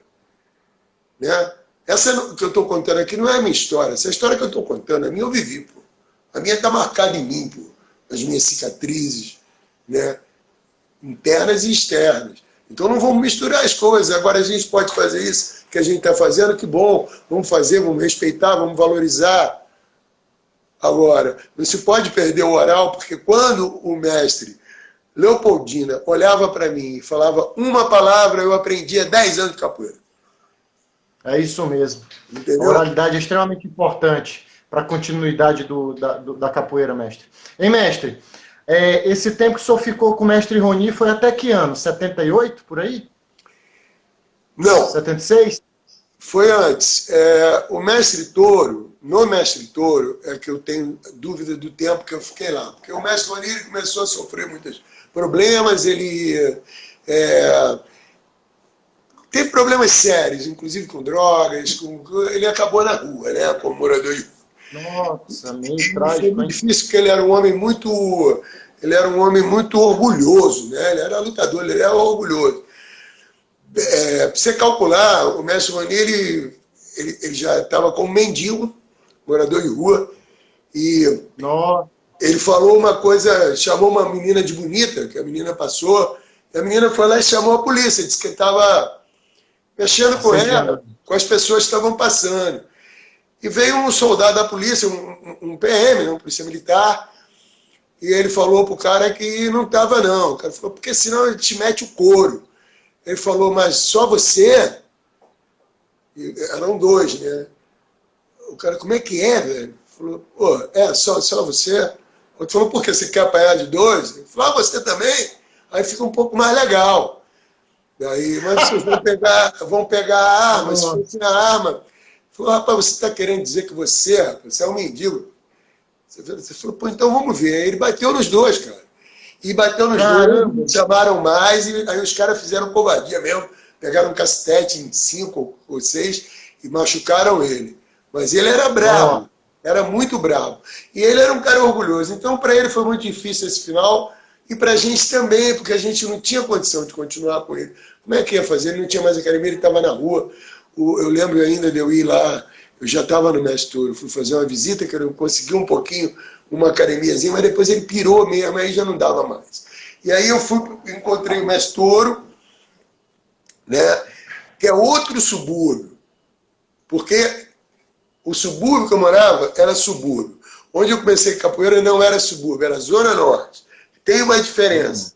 Né? Essa que eu estou contando aqui não é a minha história. Essa história que eu estou contando, a minha eu vivi, pô. A minha está marcada em mim, pô. As minhas cicatrizes, né? Internas e externas. Então não vamos misturar as coisas. Agora a gente pode fazer isso que a gente está fazendo, que bom. Vamos fazer, vamos respeitar, vamos valorizar. Agora, não se pode perder o oral, porque quando o mestre Leopoldina olhava para mim e falava uma palavra, eu aprendia 10 anos de capoeira. É isso mesmo. Entendeu? A oralidade é extremamente importante para a continuidade da capoeira, mestre. Hein, mestre? Esse tempo que o senhor ficou com o mestre Roni foi até que ano? 78, por aí? Não. 76? Foi antes. O mestre Toro, no mestre Toro, é que eu tenho dúvida do tempo que eu fiquei lá. Porque o mestre Roni começou a sofrer muitos problemas, ele teve problemas sérios, inclusive com drogas, ele acabou na rua, né, como morador de rua. Nossa, meio trágico. Foi muito difícil, porque ele era um homem muito orgulhoso, né? Ele era lutador, ele era orgulhoso. Pra você calcular, o mestre Roni, ele já estava como mendigo, morador de rua, e ele falou uma coisa, chamou uma menina de bonita, que a menina passou, e a menina foi lá e chamou a polícia, disse que estava mexendo com ela, com as pessoas que estavam passando. E veio um soldado da polícia, um PM, um polícia militar, e ele falou pro cara que não estava não. O cara falou, porque senão ele te mete o couro. Ele falou, mas só você? E eram dois, né? O cara, como é que é, velho? Falou, pô, só você? O outro falou, por que você quer apanhar de dois? Ele falou, você também? Aí fica um pouco mais legal. Daí, mas vocês vão pegar a arma, se fosse a arma. Falou, rapaz, você está querendo dizer que você é um mendigo? Você falou, pô, então vamos ver. Aí ele bateu nos dois, cara. E bateu nos dois, chamaram mais, e aí os caras fizeram covardia mesmo. Pegaram um cacete em 5 ou 6 e machucaram ele. Mas ele era bravo, era muito bravo. E ele era um cara orgulhoso. Então, para ele foi muito difícil esse final, e para a gente também, porque a gente não tinha condição de continuar com ele. Como é que ia fazer? Ele não tinha mais academia, ele estava na rua. Eu lembro ainda de eu ir lá, eu já estava no mestre Toro, fui fazer uma visita, que eu consegui um pouquinho, uma academiazinha, mas depois ele pirou mesmo, aí já não dava mais. E aí eu encontrei o mestre Toro, né, que é outro subúrbio, porque o subúrbio que eu morava era subúrbio. Onde eu comecei capoeira não era subúrbio, era Zona Norte. Tem uma diferença,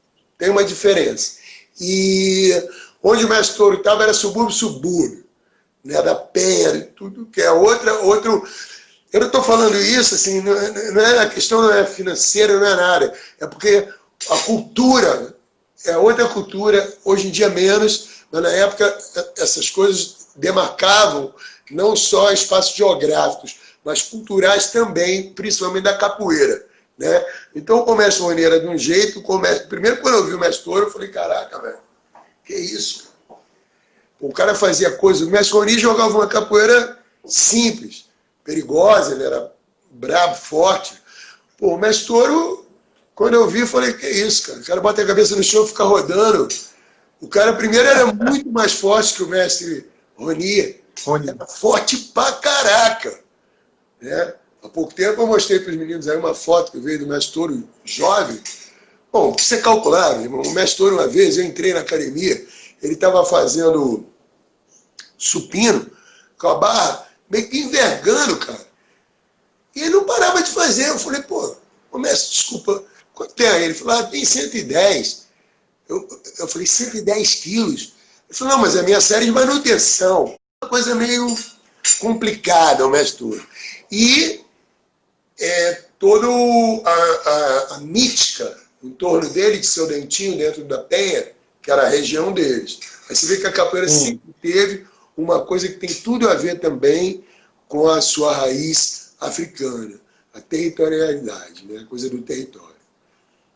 E onde o mestre Toro estava era subúrbio, né, da Penha, tudo que é outro. Eu não estou falando isso, assim, a questão não é financeira, não é nada. É porque a cultura é outra cultura, hoje em dia menos, mas na época essas coisas demarcavam não só espaços geográficos, mas culturais também, principalmente da capoeira. Né? Então o comércio Roni era de um jeito, primeiro quando eu vi o mestre Toro, eu falei, caraca, velho, que isso? O cara fazia coisa, o mestre Roni jogava uma capoeira simples, perigosa, ele era brabo, forte. Pô, o mestre Toro, quando eu vi, eu falei, que isso, cara? O cara bota a cabeça no chão e fica rodando. O cara primeiro era muito mais forte que o mestre Roni. Era forte pra caraca. Né? Há pouco tempo eu mostrei para os meninos aí uma foto que veio do mestre Toro jovem. Bom, que você calcular, irmão. O mestre Tony, uma vez, eu entrei na academia, ele estava fazendo supino com a barra, meio que envergando, cara. E ele não parava de fazer. Eu falei, pô, ô mestre, desculpa, quanto tem aí? Ele falou, tem 110. Eu falei, 110 quilos? Ele falou, não, mas é a minha série de manutenção. Uma coisa meio complicada, o mestre Tony. E toda a mítica em torno dele, de seu dentinho dentro da Penha, que era a região deles. Aí você vê que a capoeira sempre teve uma coisa que tem tudo a ver também com a sua raiz africana, a territorialidade, né? A coisa do território.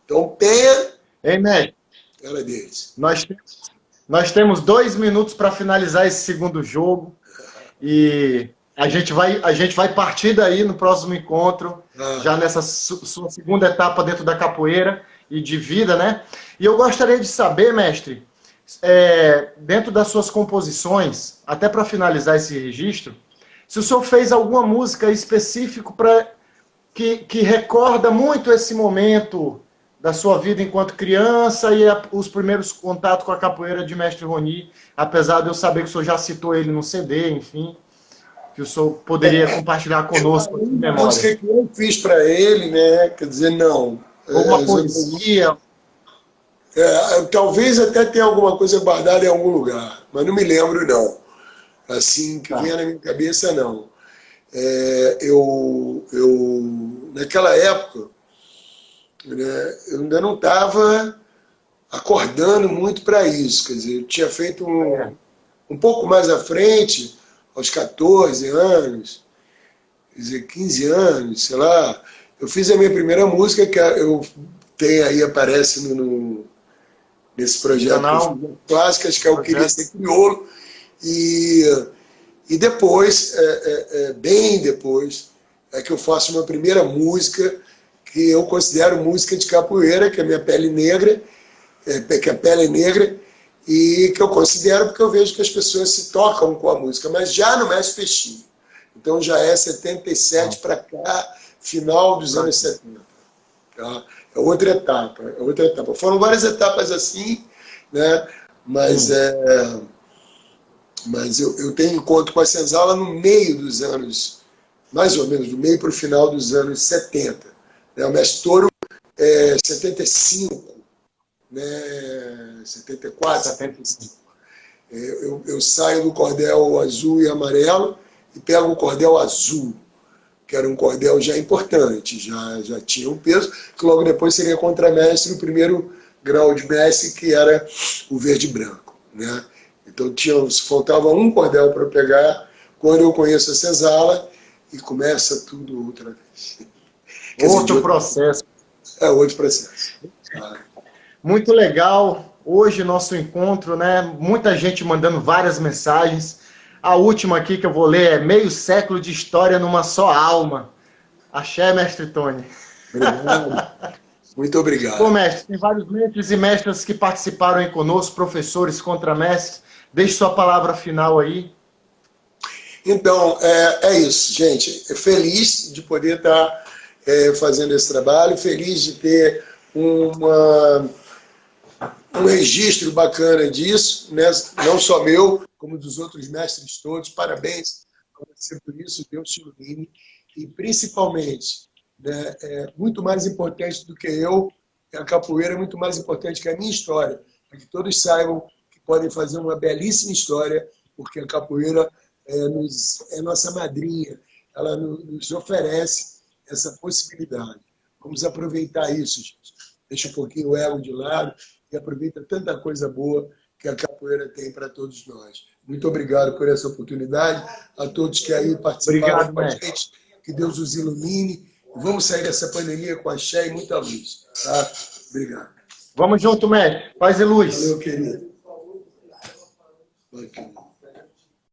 Então, Penha era deles. Nós temos 2 minutos para finalizar esse segundo jogo e a gente vai partir daí no próximo encontro, já nessa sua segunda etapa dentro da capoeira e de vida, né? E eu gostaria de saber, mestre, dentro das suas composições, até para finalizar esse registro, se o senhor fez alguma música específica que recorda muito esse momento da sua vida enquanto criança e os primeiros contatos com a capoeira de mestre Roni, apesar de eu saber que o senhor já citou ele no CD, enfim, que o senhor poderia compartilhar conosco de memória. A música que eu fiz para ele, né? Quer dizer, não. Alguma poesia? Talvez até tenha alguma coisa guardada em algum lugar, mas não me lembro, não. Assim, que venha na minha cabeça, não. Naquela época, né, eu ainda não estava acordando muito para isso. Quer dizer, eu tinha feito um pouco mais à frente, aos 14 anos, quer dizer, 15 anos, sei lá. Eu fiz a minha primeira música, que eu tenho aí, aparece nesse projeto Clássicas, que é o Queria Ser Crioulo. E depois, bem depois, é que eu faço uma primeira música que eu considero música de capoeira, que é Minha Pele Negra, que a pele é negra, e que eu considero porque eu vejo que as pessoas se tocam com a música, mas já no Mestre Peixinho. Então já é 77 para cá, final dos anos 70. Tá? É outra etapa. Foram várias etapas assim, né? Mas eu tenho encontro com a senzala no meio dos anos, mais ou menos, do meio para o final dos anos 70. Né? O Mestre Toro 75, né? 74, 75. Eu saio do cordel azul e amarelo e pego o cordel azul, que era um cordel já importante, já tinha um peso, que logo depois seria contramestre, o primeiro grau de mestre, que era o verde e branco, né? Então faltava um cordel para pegar quando eu conheço a senzala e começa tudo outra vez. Outro processo. Outro processo. Muito legal. Hoje nosso encontro, né? Muita gente mandando várias mensagens. A última aqui que eu vou ler é Meio Século de História numa Só Alma. Axé, mestre Tony. Obrigado. Muito obrigado. Pô, mestre, tem vários mestres e mestras que participaram aí conosco, professores, contramestres. Deixe sua palavra final aí. Então, é isso, gente. Feliz de poder estar fazendo esse trabalho, feliz de ter um registro bacana disso, né? Não só meu, como dos outros mestres todos. Parabéns a você por isso, Deus te ilumine. E, principalmente, né, muito mais importante do que eu, a capoeira é muito mais importante que a minha história, para que todos saibam que podem fazer uma belíssima história, porque a capoeira é nossa madrinha, ela nos oferece essa possibilidade. Vamos aproveitar isso, gente. Deixa um pouquinho o ego de lado e aproveita tanta coisa boa que a capoeira tem para todos nós. Muito obrigado por essa oportunidade, a todos que aí participaram com a gente, que Deus os ilumine. Vamos sair dessa pandemia com axé e muita luz. Tá? Obrigado. Vamos junto, mestre. Paz e luz. Valeu, querido. Bacana.